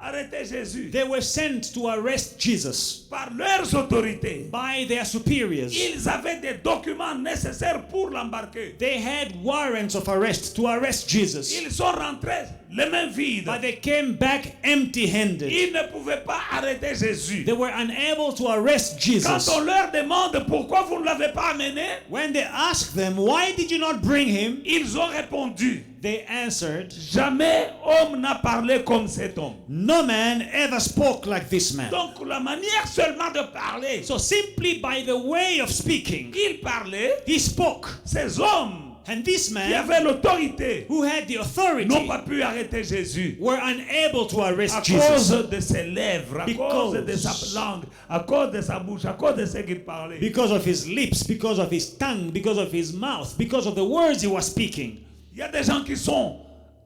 [SPEAKER 2] arrêter Jésus
[SPEAKER 3] They were sent to arrest Jesus
[SPEAKER 2] par leurs autorités.
[SPEAKER 3] by their superiors.
[SPEAKER 2] Ils avaient des documents nécessaires pour l'embarquer.
[SPEAKER 3] They had warrants of arrest to arrest Jesus.
[SPEAKER 2] Ils sont rentrés les mains vides.
[SPEAKER 3] but they came back empty-handed.
[SPEAKER 2] Ils ne pouvaient pas arrêter Jésus.
[SPEAKER 3] They were unable to arrest
[SPEAKER 2] Quand
[SPEAKER 3] Jesus.
[SPEAKER 2] on leur demande pourquoi vous ne l'avez pas amené,
[SPEAKER 3] When they asked them, why did you not bring him?
[SPEAKER 2] ils ont répondu,
[SPEAKER 3] They answered,
[SPEAKER 2] jamais homme n'a parlé comme cet homme.
[SPEAKER 3] no man ever spoke like this man.
[SPEAKER 2] Donc la manière seulement de parler,
[SPEAKER 3] So simply by the way of speaking,
[SPEAKER 2] il parlait,
[SPEAKER 3] he spoke.
[SPEAKER 2] ces hommes
[SPEAKER 3] And this
[SPEAKER 2] qui
[SPEAKER 3] man,
[SPEAKER 2] avaient l'autorité
[SPEAKER 3] who had the authority,
[SPEAKER 2] n'ont pas pu arrêter Jésus.
[SPEAKER 3] were unable to
[SPEAKER 2] À
[SPEAKER 3] arrest
[SPEAKER 2] cause
[SPEAKER 3] Jesus
[SPEAKER 2] de ses lèvres, à
[SPEAKER 3] Because-
[SPEAKER 2] cause de sa langue, à cause de sa bouche, à cause de ce qu'il parlait.
[SPEAKER 3] because of his lips, because of his tongue, because of his mouth, because of the words he was speaking.
[SPEAKER 2] Il y a des gens qui sont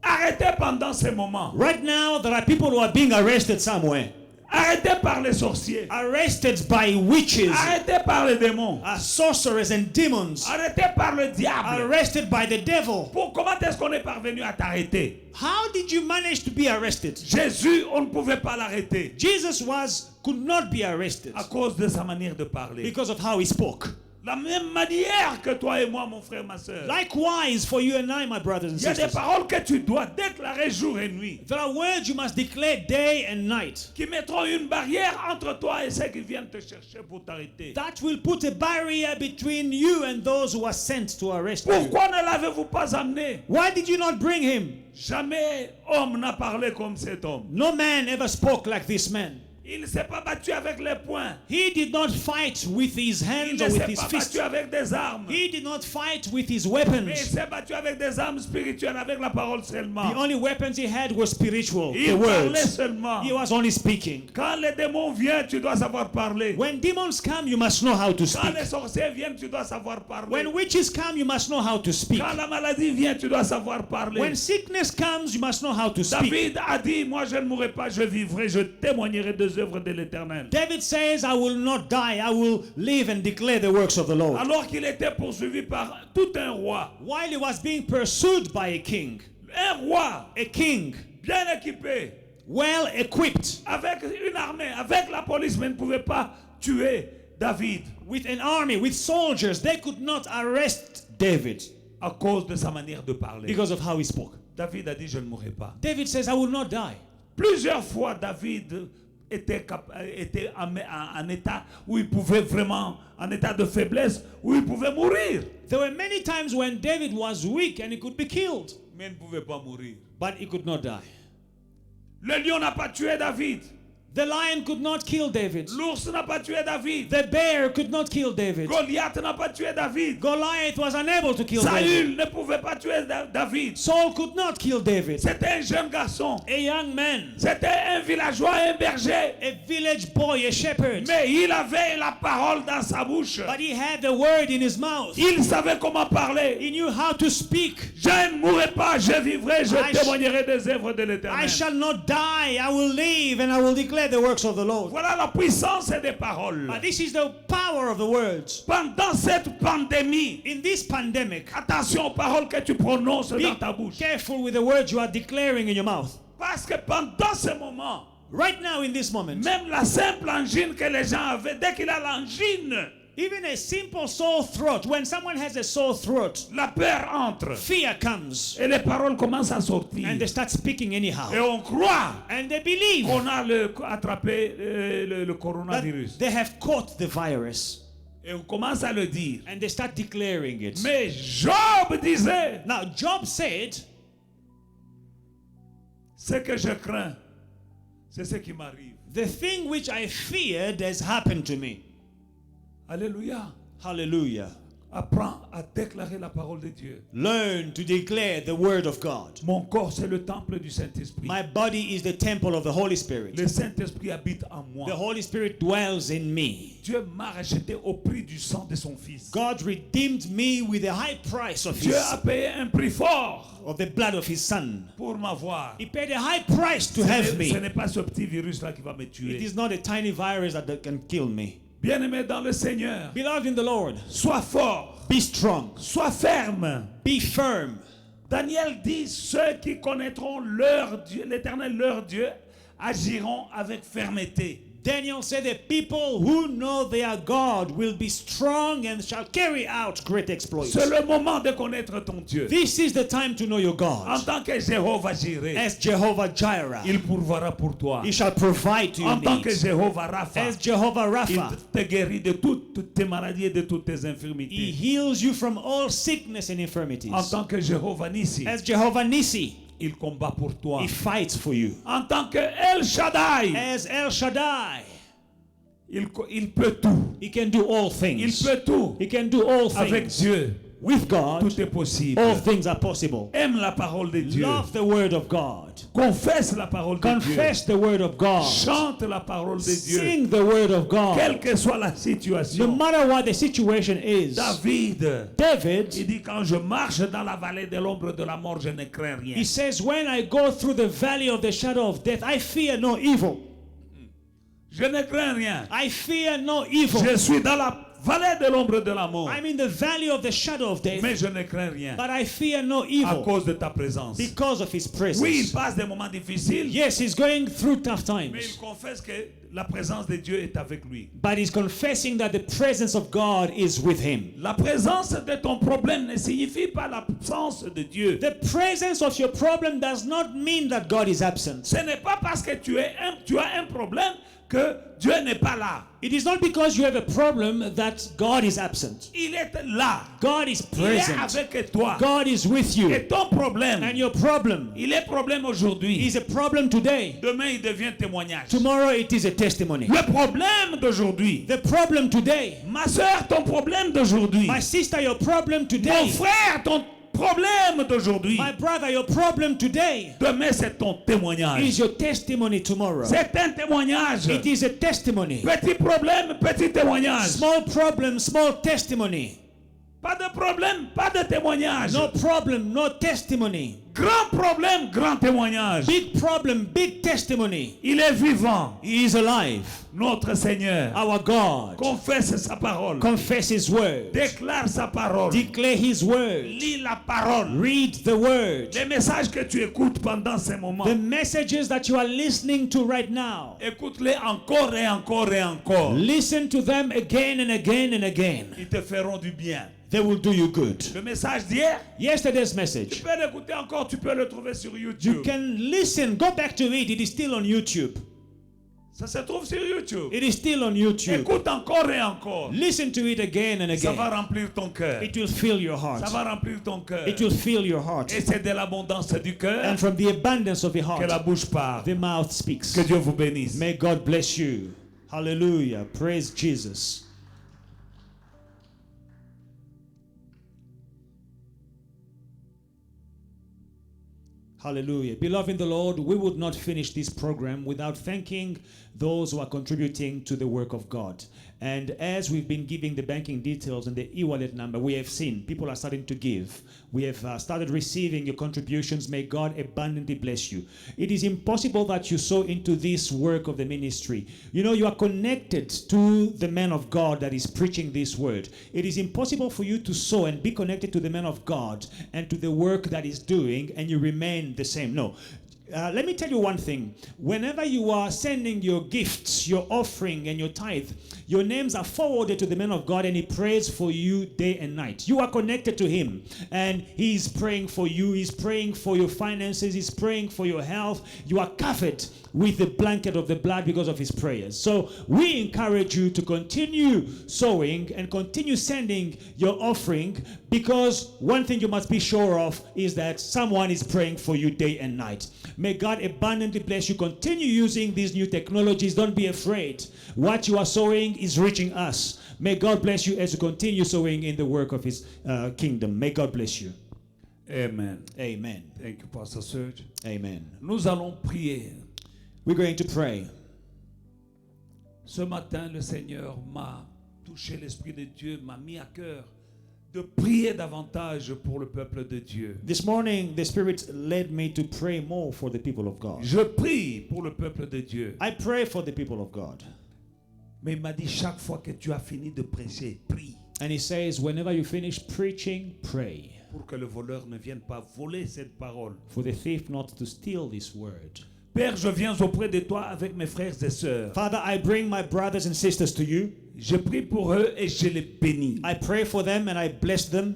[SPEAKER 2] arrêtés pendant ces moments,
[SPEAKER 3] Right now, there are people who are being arrested somewhere.
[SPEAKER 2] arrêtés par les sorciers,
[SPEAKER 3] Arrested by witches,
[SPEAKER 2] arrêtés par les démons,
[SPEAKER 3] sorcerers and demons.
[SPEAKER 2] arrêtés par le diable.
[SPEAKER 3] Arrested by the devil.
[SPEAKER 2] Comment est-ce qu'on est parvenu à t'arrêter?
[SPEAKER 3] How did you manage to be arrested?
[SPEAKER 2] Jésus, on ne pouvait pas l'arrêter
[SPEAKER 3] Jesus could not be arrested
[SPEAKER 2] à cause de sa manière de parler.
[SPEAKER 3] because of how he spoke.
[SPEAKER 2] La même manière que toi et moi, mon frère, ma soeur.
[SPEAKER 3] Likewise, for you and I, my brothers and
[SPEAKER 2] Il y a des
[SPEAKER 3] sisters,
[SPEAKER 2] paroles que tu dois déclarer jour et nuit,
[SPEAKER 3] there are words you must declare day and night
[SPEAKER 2] qui mettront une barrière entre toi et ceux qui viennent te chercher pour t'arrêter.
[SPEAKER 3] that will put a barrier between you and those who are sent to arrest you.
[SPEAKER 2] Pourquoi ne l'avez-vous pas amené?
[SPEAKER 3] Why did you not bring him?
[SPEAKER 2] Jamais homme n'a parlé comme cet homme.
[SPEAKER 3] No man ever spoke like this man.
[SPEAKER 2] Il ne s'est pas battu avec les poings.
[SPEAKER 3] He did not fight with his
[SPEAKER 2] Il
[SPEAKER 3] hands
[SPEAKER 2] ne
[SPEAKER 3] or with
[SPEAKER 2] s'est
[SPEAKER 3] his
[SPEAKER 2] pas
[SPEAKER 3] fists.
[SPEAKER 2] battu avec des armes.
[SPEAKER 3] He did not fight with his
[SPEAKER 2] Mais il
[SPEAKER 3] weapons.
[SPEAKER 2] s'est battu avec des armes spirituelles, avec la parole seulement.
[SPEAKER 3] The only weapons he had were spiritual, the
[SPEAKER 2] Il parlait
[SPEAKER 3] words.
[SPEAKER 2] seulement.
[SPEAKER 3] He was only speaking.
[SPEAKER 2] Quand les démons viennent, tu dois savoir parler.
[SPEAKER 3] When demons come, you must know how to
[SPEAKER 2] Quand
[SPEAKER 3] speak.
[SPEAKER 2] les sorciers viennent, tu dois savoir parler.
[SPEAKER 3] When witches come, you must know how to speak.
[SPEAKER 2] Quand la maladie vient, tu dois savoir parler.
[SPEAKER 3] When sickness comes, you must know how to speak.
[SPEAKER 2] David a dit, moi je ne mourrai pas, je vivrai, je témoignerai des œuvres de l'Éternel.
[SPEAKER 3] David says, I will not die, I will live and declare the works of the Lord.
[SPEAKER 2] Alors qu'il était poursuivi par tout un roi.
[SPEAKER 3] While he was being pursued by a king
[SPEAKER 2] Un
[SPEAKER 3] king,
[SPEAKER 2] bien équipé,
[SPEAKER 3] well equipped,
[SPEAKER 2] avec une armée, avec la police, mais ne pouvait pas tuer David
[SPEAKER 3] with an army, with soldiers, they could not arrest David
[SPEAKER 2] à cause de sa manière de parler.
[SPEAKER 3] because of how he spoke.
[SPEAKER 2] David a dit, je ne mourrai pas.
[SPEAKER 3] David says, I will not die.
[SPEAKER 2] Plusieurs fois, David était en état où il pouvait vraiment, en état de faiblesse, où il pouvait mourir.
[SPEAKER 3] There were many times when David was weak and he could be killed,
[SPEAKER 2] Mais il ne pouvait pas mourir.
[SPEAKER 3] but he could not die.
[SPEAKER 2] Le lion n'a pas tué David.
[SPEAKER 3] The lion could not kill David.
[SPEAKER 2] L'ours n'a pas tué David.
[SPEAKER 3] The bear could not kill David.
[SPEAKER 2] Goliath n'a pas tué David.
[SPEAKER 3] Goliath was unable to kill David.
[SPEAKER 2] Saül ne pouvait pas tuer David.
[SPEAKER 3] Saul could not kill David.
[SPEAKER 2] C'était un jeune garçon.
[SPEAKER 3] A young man,
[SPEAKER 2] C'était un villageois, un berger.
[SPEAKER 3] a village boy, a shepherd.
[SPEAKER 2] Mais il avait la parole dans sa bouche.
[SPEAKER 3] But he had the word in his mouth.
[SPEAKER 2] Il savait comment parler.
[SPEAKER 3] He knew how to speak.
[SPEAKER 2] Je ne mourrai pas, je vivrai, je
[SPEAKER 3] I
[SPEAKER 2] témoignerai des œuvres de
[SPEAKER 3] I
[SPEAKER 2] l'Éternel.
[SPEAKER 3] shall not die, I will live and I will declare the works of the Lord.
[SPEAKER 2] Voilà la puissance des paroles.
[SPEAKER 3] But this is the power of the words.
[SPEAKER 2] Pendant cette pandémie,
[SPEAKER 3] In this pandemic,
[SPEAKER 2] attention aux paroles que tu prononces
[SPEAKER 3] be
[SPEAKER 2] dans ta bouche.
[SPEAKER 3] careful with the words you are declaring in your mouth.
[SPEAKER 2] Parce que pendant ce moment,
[SPEAKER 3] Right now, in this moment,
[SPEAKER 2] même la simple angine que les gens avaient, dès qu'il a l'angine,
[SPEAKER 3] even a simple sore throat, when someone has a sore throat,
[SPEAKER 2] la peur entre.
[SPEAKER 3] fear comes
[SPEAKER 2] Et les paroles commencent à sortir.
[SPEAKER 3] and they start speaking
[SPEAKER 2] Et
[SPEAKER 3] anyhow.
[SPEAKER 2] on croit
[SPEAKER 3] And they believe
[SPEAKER 2] qu'on a attrapé le
[SPEAKER 3] that
[SPEAKER 2] coronavirus.
[SPEAKER 3] they have caught the virus
[SPEAKER 2] Et on commence à le dire.
[SPEAKER 3] and they start declaring it.
[SPEAKER 2] Mais Job disait,
[SPEAKER 3] Now, Job said,
[SPEAKER 2] ce que je crains, c'est ce qui m'arrive.
[SPEAKER 3] the thing which I feared has happened to me.
[SPEAKER 2] Alléluia.
[SPEAKER 3] Hallelujah.
[SPEAKER 2] Apprends à déclarer la parole de Dieu.
[SPEAKER 3] Learn to declare the word of God.
[SPEAKER 2] Mon corps, c'est le temple du Saint-Esprit.
[SPEAKER 3] My body is the temple of the Holy Spirit.
[SPEAKER 2] Le Saint-Esprit habite en moi.
[SPEAKER 3] The Holy Spirit dwells in me.
[SPEAKER 2] Dieu m'a racheté au prix du sang de son Fils.
[SPEAKER 3] God redeemed me with a high price of
[SPEAKER 2] Dieu a payé un prix fort
[SPEAKER 3] the blood of his son.
[SPEAKER 2] pour m'avoir.
[SPEAKER 3] He paid a high price to have
[SPEAKER 2] Ce
[SPEAKER 3] me.
[SPEAKER 2] n'est pas ce petit virus-là qui va me
[SPEAKER 3] It
[SPEAKER 2] tuer.
[SPEAKER 3] is not a tiny virus that can kill me.
[SPEAKER 2] Bien-aimé dans le Seigneur,
[SPEAKER 3] Beloved in the Lord,
[SPEAKER 2] sois fort,
[SPEAKER 3] be strong,
[SPEAKER 2] sois ferme.
[SPEAKER 3] be firm.
[SPEAKER 2] Daniel dit, ceux qui connaîtront leur Dieu, l'Éternel leur Dieu, agiront avec fermeté.
[SPEAKER 3] Daniel said that people who know their God will be strong and shall carry out great exploits.
[SPEAKER 2] C'est le moment de connaître ton Dieu.
[SPEAKER 3] This is the time to know your
[SPEAKER 2] En
[SPEAKER 3] God.
[SPEAKER 2] tant que Jéhovah Jireh,
[SPEAKER 3] As Jehovah Jireh,
[SPEAKER 2] il pourvoira pour toi.
[SPEAKER 3] He shall provide to your
[SPEAKER 2] En tant que
[SPEAKER 3] needs.
[SPEAKER 2] Jéhovah Rapha,
[SPEAKER 3] As Jehovah
[SPEAKER 2] il
[SPEAKER 3] Rapha,
[SPEAKER 2] te guérit de toutes tes maladies et de toutes tes
[SPEAKER 3] He
[SPEAKER 2] infirmités.
[SPEAKER 3] heals you from all sickness and infirmities.
[SPEAKER 2] En tant que Jéhovah Nissi,
[SPEAKER 3] As Jehovah Nissi,
[SPEAKER 2] il combat pour toi.
[SPEAKER 3] He fights for you.
[SPEAKER 2] En tant que El Shaddai,
[SPEAKER 3] As El Shaddai,
[SPEAKER 2] il peut tout.
[SPEAKER 3] He can do all
[SPEAKER 2] Il
[SPEAKER 3] things.
[SPEAKER 2] peut tout.
[SPEAKER 3] He can do all
[SPEAKER 2] Avec
[SPEAKER 3] things.
[SPEAKER 2] Dieu,
[SPEAKER 3] With God,
[SPEAKER 2] tout est possible.
[SPEAKER 3] all things are possible.
[SPEAKER 2] Aime la parole de Dieu.
[SPEAKER 3] Love the word of God.
[SPEAKER 2] Confesse la parole de Dieu.
[SPEAKER 3] Confess the word of God.
[SPEAKER 2] Chante la parole de Dieu.
[SPEAKER 3] Sing the word of God.
[SPEAKER 2] Quelle que soit la
[SPEAKER 3] No
[SPEAKER 2] situation.
[SPEAKER 3] matter what the situation is,
[SPEAKER 2] David,
[SPEAKER 3] David,
[SPEAKER 2] il dit, quand je marche dans la vallée de l'ombre de la mort, je ne crains rien.
[SPEAKER 3] he says, when I go through the valley of the shadow of death, I fear no evil.
[SPEAKER 2] Je ne crains rien.
[SPEAKER 3] I fear no evil.
[SPEAKER 2] Je suis dans la vallée de l'ombre de la mort.
[SPEAKER 3] I'm in the valley of the shadow of death,
[SPEAKER 2] Mais je ne crains rien.
[SPEAKER 3] but I fear no
[SPEAKER 2] À
[SPEAKER 3] evil
[SPEAKER 2] cause de ta présence.
[SPEAKER 3] because of his
[SPEAKER 2] Oui, il
[SPEAKER 3] presence.
[SPEAKER 2] passe des moments difficiles.
[SPEAKER 3] Yes, he's going through tough
[SPEAKER 2] Mais il
[SPEAKER 3] times,
[SPEAKER 2] confesse que la présence de Dieu est avec lui.
[SPEAKER 3] but he's confessing that the presence of God is with him.
[SPEAKER 2] La présence de ton problème ne signifie pas l'absence de Dieu.
[SPEAKER 3] The presence of your problem does not mean that God is absent.
[SPEAKER 2] Ce n'est pas parce que tu as un problème que Dieu n'est pas là.
[SPEAKER 3] It is not because you have a problem that God is absent.
[SPEAKER 2] Il est là.
[SPEAKER 3] God is
[SPEAKER 2] Il est
[SPEAKER 3] present.
[SPEAKER 2] avec toi.
[SPEAKER 3] God is with you.
[SPEAKER 2] Et ton problème,
[SPEAKER 3] And your problem
[SPEAKER 2] il est problème aujourd'hui.
[SPEAKER 3] is a problem today.
[SPEAKER 2] Demain, il devient témoignage.
[SPEAKER 3] Tomorrow it is a testimony.
[SPEAKER 2] Le problème d'aujourd'hui,
[SPEAKER 3] The problem today,
[SPEAKER 2] ma soeur, ton problème d'aujourd'hui,
[SPEAKER 3] my sister, your problem
[SPEAKER 2] mon
[SPEAKER 3] today,
[SPEAKER 2] frère, ton problème d'aujourd'hui,
[SPEAKER 3] my brother, your problem today
[SPEAKER 2] demain, c'est ton témoignage.
[SPEAKER 3] is your testimony tomorrow.
[SPEAKER 2] C'est un témoignage.
[SPEAKER 3] It is a testimony.
[SPEAKER 2] Petit problème, petit témoignage.
[SPEAKER 3] Small problem, small testimony.
[SPEAKER 2] Pas de problème, pas de témoignage.
[SPEAKER 3] No problem, no testimony.
[SPEAKER 2] Grand problème, grand témoignage.
[SPEAKER 3] Big problem, big testimony.
[SPEAKER 2] Il est vivant,
[SPEAKER 3] He is alive.
[SPEAKER 2] notre Seigneur.
[SPEAKER 3] Our God.
[SPEAKER 2] Confesse sa parole.
[SPEAKER 3] Confess His word.
[SPEAKER 2] Déclare sa parole.
[SPEAKER 3] Declare His word.
[SPEAKER 2] Lis la parole.
[SPEAKER 3] Read the word.
[SPEAKER 2] Les messages que tu écoutes pendant ces moments,
[SPEAKER 3] The messages that you are listening to right now,
[SPEAKER 2] écoute-les encore et encore et encore.
[SPEAKER 3] listen to them again and again and again.
[SPEAKER 2] Ils te feront du bien.
[SPEAKER 3] They will do you good.
[SPEAKER 2] Le message d'hier,
[SPEAKER 3] Yesterday's
[SPEAKER 2] tu
[SPEAKER 3] message,
[SPEAKER 2] peux l'écouter encore, tu peux le trouver sur
[SPEAKER 3] you
[SPEAKER 2] YouTube.
[SPEAKER 3] can listen, go back to it. It is still on YouTube.
[SPEAKER 2] Ça se trouve sur YouTube.
[SPEAKER 3] It is still on YouTube.
[SPEAKER 2] Écoute encore et encore.
[SPEAKER 3] Listen to it again and
[SPEAKER 2] Ça va
[SPEAKER 3] again.
[SPEAKER 2] remplir ton cœur.
[SPEAKER 3] It will fill your
[SPEAKER 2] Ça
[SPEAKER 3] heart.
[SPEAKER 2] va remplir ton cœur.
[SPEAKER 3] It will fill your heart.
[SPEAKER 2] Et c'est de l'abondance du cœur
[SPEAKER 3] And from the abundance of the
[SPEAKER 2] que la
[SPEAKER 3] heart,
[SPEAKER 2] bouche parle.
[SPEAKER 3] the mouth speaks.
[SPEAKER 2] Que Dieu vous bénisse.
[SPEAKER 3] May God bless you. Hallelujah. Praise Jesus. Hallelujah. Beloved in the Lord, we would not finish this program without thanking those who are contributing to the work of God. And as we've been giving the banking details and the e-wallet number, we have seen people are starting to give. We have started receiving your contributions. May God abundantly bless you. It is impossible that you sow into this work of the ministry. You know, you are connected to the man of God that is preaching this word. It is impossible for you to sow and be connected to the man of God and to the work that he's doing and you remain the same. No. Let me tell you one thing. Whenever you are sending your gifts, your offering, and your tithe, your names are forwarded to the man of God and he prays for you day and night. You are connected to him and he's praying for you. He's praying for your finances. He's praying for your health. You are covered with the blanket of the blood because of his prayers. So we encourage you to continue sowing and continue sending your offering, because one thing you must be sure of is that someone is praying for you day and night. May God abundantly bless you. Continue using these new technologies. Don't be afraid. What you are sowing is reaching us. May God bless you as you continue sowing in the work of his kingdom. May God bless you.
[SPEAKER 2] Amen.
[SPEAKER 3] Amen.
[SPEAKER 2] Thank you, Pastor Serge.
[SPEAKER 3] Amen.
[SPEAKER 2] Nous allons prier.
[SPEAKER 3] We're going to pray.
[SPEAKER 2] Ce matin, le Seigneur m'a touché, l'Esprit de Dieu m'a mis à cœur de prier davantage pour le peuple de Dieu.
[SPEAKER 3] This morning, the Spirit led me to pray more for the people of God.
[SPEAKER 2] Je prie pour le peuple de Dieu.
[SPEAKER 3] I pray for the people of God.
[SPEAKER 2] Mais il m'a dit, chaque fois que tu as fini de prêcher, prie
[SPEAKER 3] And he says, whenever you finish preaching, pray.
[SPEAKER 2] pour que le voleur ne vienne pas voler cette parole.
[SPEAKER 3] For the thief not to steal this word.
[SPEAKER 2] Père, je viens auprès de toi avec mes frères et sœurs.
[SPEAKER 3] Father, I bring my brothers and sisters to you.
[SPEAKER 2] Je prie pour eux et je les bénis.
[SPEAKER 3] I pray for them and I bless them.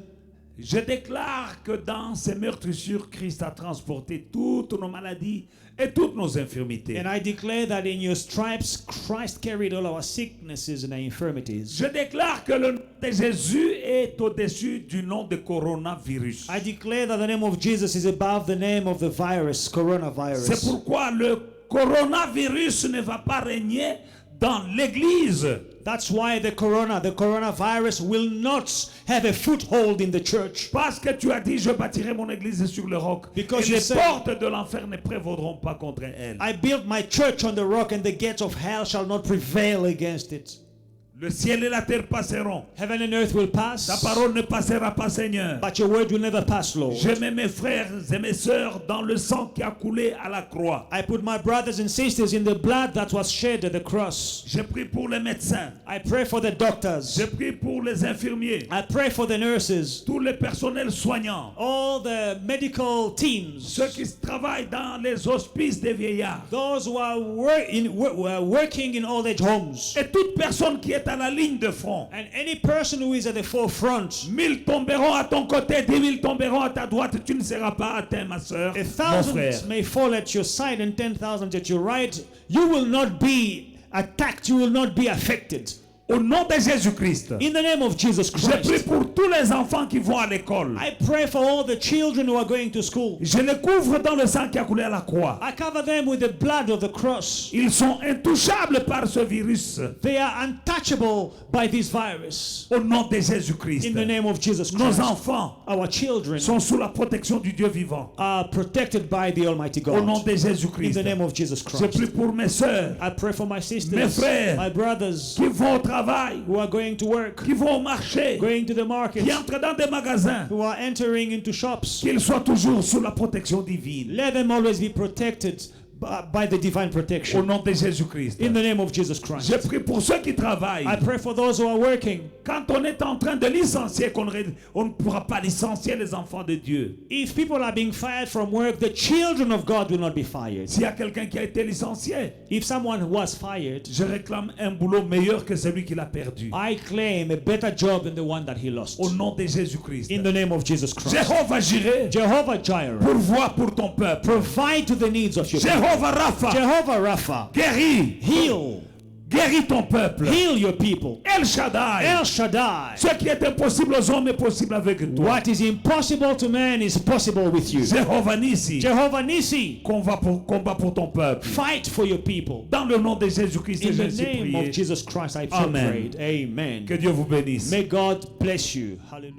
[SPEAKER 2] Je déclare que dans ces meurtrissures, Christ a transporté toutes nos maladies et toutes nos infirmités.
[SPEAKER 3] And I declare that in your stripes, Christ carried all our sicknesses and our infirmities.
[SPEAKER 2] Je déclare que le nom de Jésus est au-dessus du nom de coronavirus.
[SPEAKER 3] I declare that the name of Jesus is above the name of the virus,
[SPEAKER 2] C'est
[SPEAKER 3] coronavirus.
[SPEAKER 2] pourquoi le coronavirus ne va pas régner dans l'Église.
[SPEAKER 3] That's why the coronavirus will not have a foothold in the church.
[SPEAKER 2] Parce que tu as dit, je bâtirai mon Église sur le roc.
[SPEAKER 3] Because
[SPEAKER 2] Et
[SPEAKER 3] you
[SPEAKER 2] les
[SPEAKER 3] said-
[SPEAKER 2] portes de l'enfer ne prévaudront pas contre elle.
[SPEAKER 3] I built my church on the rock, and the gates of hell shall not prevail against it.
[SPEAKER 2] Le ciel et la terre passeront.
[SPEAKER 3] Heaven and earth will pass,
[SPEAKER 2] Ta parole ne passera pas, Seigneur.
[SPEAKER 3] but your word will never pass, Lord.
[SPEAKER 2] Je mets mes frères et mes sœurs dans le sang qui a coulé à la croix.
[SPEAKER 3] I put my brothers and sisters in the blood that was shed at the cross.
[SPEAKER 2] Je prie pour les médecins.
[SPEAKER 3] I pray for the doctors.
[SPEAKER 2] Je prie pour les infirmiers.
[SPEAKER 3] I pray for the nurses,
[SPEAKER 2] Tous les personnels soignants.
[SPEAKER 3] all the medical teams,
[SPEAKER 2] Ceux qui travaillent dans les hospices des vieillards.
[SPEAKER 3] those who are working in old age homes,
[SPEAKER 2] Et toute personne qui est à la ligne de front.
[SPEAKER 3] and any person who is at the forefront.
[SPEAKER 2] 1000 tomberont à ton côté, 10 000 tomberont à ta droite. Tu ne seras pas atteint, ma soeur, mon frère.
[SPEAKER 3] 1,000 may fall at your side and 10,000 at your right. You will not be attacked. You will not be affected.
[SPEAKER 2] Au nom de Jésus-Christ,
[SPEAKER 3] In the name of Jesus
[SPEAKER 2] je prie
[SPEAKER 3] Christ.
[SPEAKER 2] pour tous les enfants qui vont à l'école.
[SPEAKER 3] I pray for all the children who are going to school.
[SPEAKER 2] Je les couvre dans le sang qui a coulé à la croix.
[SPEAKER 3] I cover them with the blood of the cross.
[SPEAKER 2] Ils sont intouchables par ce virus.
[SPEAKER 3] They are untouchable by this virus.
[SPEAKER 2] Au nom de Jésus-Christ,
[SPEAKER 3] In the name of Jesus
[SPEAKER 2] nos
[SPEAKER 3] Christ.
[SPEAKER 2] enfants
[SPEAKER 3] Our children
[SPEAKER 2] sont sous la protection du Dieu vivant.
[SPEAKER 3] are protected by the Almighty
[SPEAKER 2] Au nom
[SPEAKER 3] God.
[SPEAKER 2] de
[SPEAKER 3] In
[SPEAKER 2] Jésus-Christ,
[SPEAKER 3] the name of Jesus
[SPEAKER 2] je
[SPEAKER 3] Christ.
[SPEAKER 2] prie pour mes sœurs
[SPEAKER 3] I pray for my
[SPEAKER 2] Mes
[SPEAKER 3] sisters,
[SPEAKER 2] frères.
[SPEAKER 3] my brothers
[SPEAKER 2] qui vont au travail,
[SPEAKER 3] who are going to work,
[SPEAKER 2] qui vont au marché,
[SPEAKER 3] going to the market,
[SPEAKER 2] qui entrent dans des magasins,
[SPEAKER 3] who are entering into shops.
[SPEAKER 2] qu'ils soient toujours sous la protection divine.
[SPEAKER 3] Let them always be protected by the divine
[SPEAKER 2] Au
[SPEAKER 3] protection.
[SPEAKER 2] nom de Jésus-Christ.
[SPEAKER 3] In the name of Jesus
[SPEAKER 2] Je
[SPEAKER 3] Christ.
[SPEAKER 2] prie pour ceux qui travaillent.
[SPEAKER 3] I pray for those who are working.
[SPEAKER 2] Quand on est en train de licencier, on ne pourra pas licencier les enfants de Dieu.
[SPEAKER 3] If people are being fired from work, the children of God will not be fired.
[SPEAKER 2] S'il y a quelqu'un qui a été licencié,
[SPEAKER 3] If someone was fired,
[SPEAKER 2] je réclame un boulot meilleur que celui qu'il a perdu.
[SPEAKER 3] I claim a better job than the one that he lost.
[SPEAKER 2] Au nom de Jésus-Christ.
[SPEAKER 3] In the name of Jesus Christ.
[SPEAKER 2] Jéhovah Jireh,
[SPEAKER 3] Jehovah Jireh,
[SPEAKER 2] pourvois pour ton peuple.
[SPEAKER 3] provide to the needs of your people.
[SPEAKER 2] Jéhovah Rapha,
[SPEAKER 3] Jehovah Rapha,
[SPEAKER 2] guéris.
[SPEAKER 3] heal.
[SPEAKER 2] Guéris ton peuple.
[SPEAKER 3] Heal your people.
[SPEAKER 2] El Shaddai,
[SPEAKER 3] El Shaddai.
[SPEAKER 2] ce qui est impossible aux hommes est possible avec toi.
[SPEAKER 3] What is impossible to man is possible with you.
[SPEAKER 2] Jéhovah Nissi,
[SPEAKER 3] Jehovah Nissi,
[SPEAKER 2] combat pour ton peuple.
[SPEAKER 3] fight for your people.
[SPEAKER 2] Dans le nom de Jésus-Christ,
[SPEAKER 3] In
[SPEAKER 2] j'ai
[SPEAKER 3] the
[SPEAKER 2] ainsi
[SPEAKER 3] name
[SPEAKER 2] prié.
[SPEAKER 3] of Jesus Christ, I
[SPEAKER 2] Amen.
[SPEAKER 3] prayed. Amen.
[SPEAKER 2] Que Dieu vous bénisse.
[SPEAKER 3] May God bless you. Hallelujah.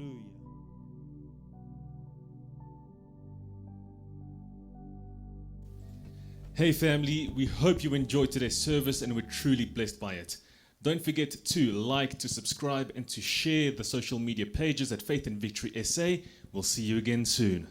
[SPEAKER 4] Hey family, we hope you enjoyed today's service and were truly blessed by it. Don't forget to like, to subscribe, and to share the social media pages at Faith and Victory SA. We'll see you again soon.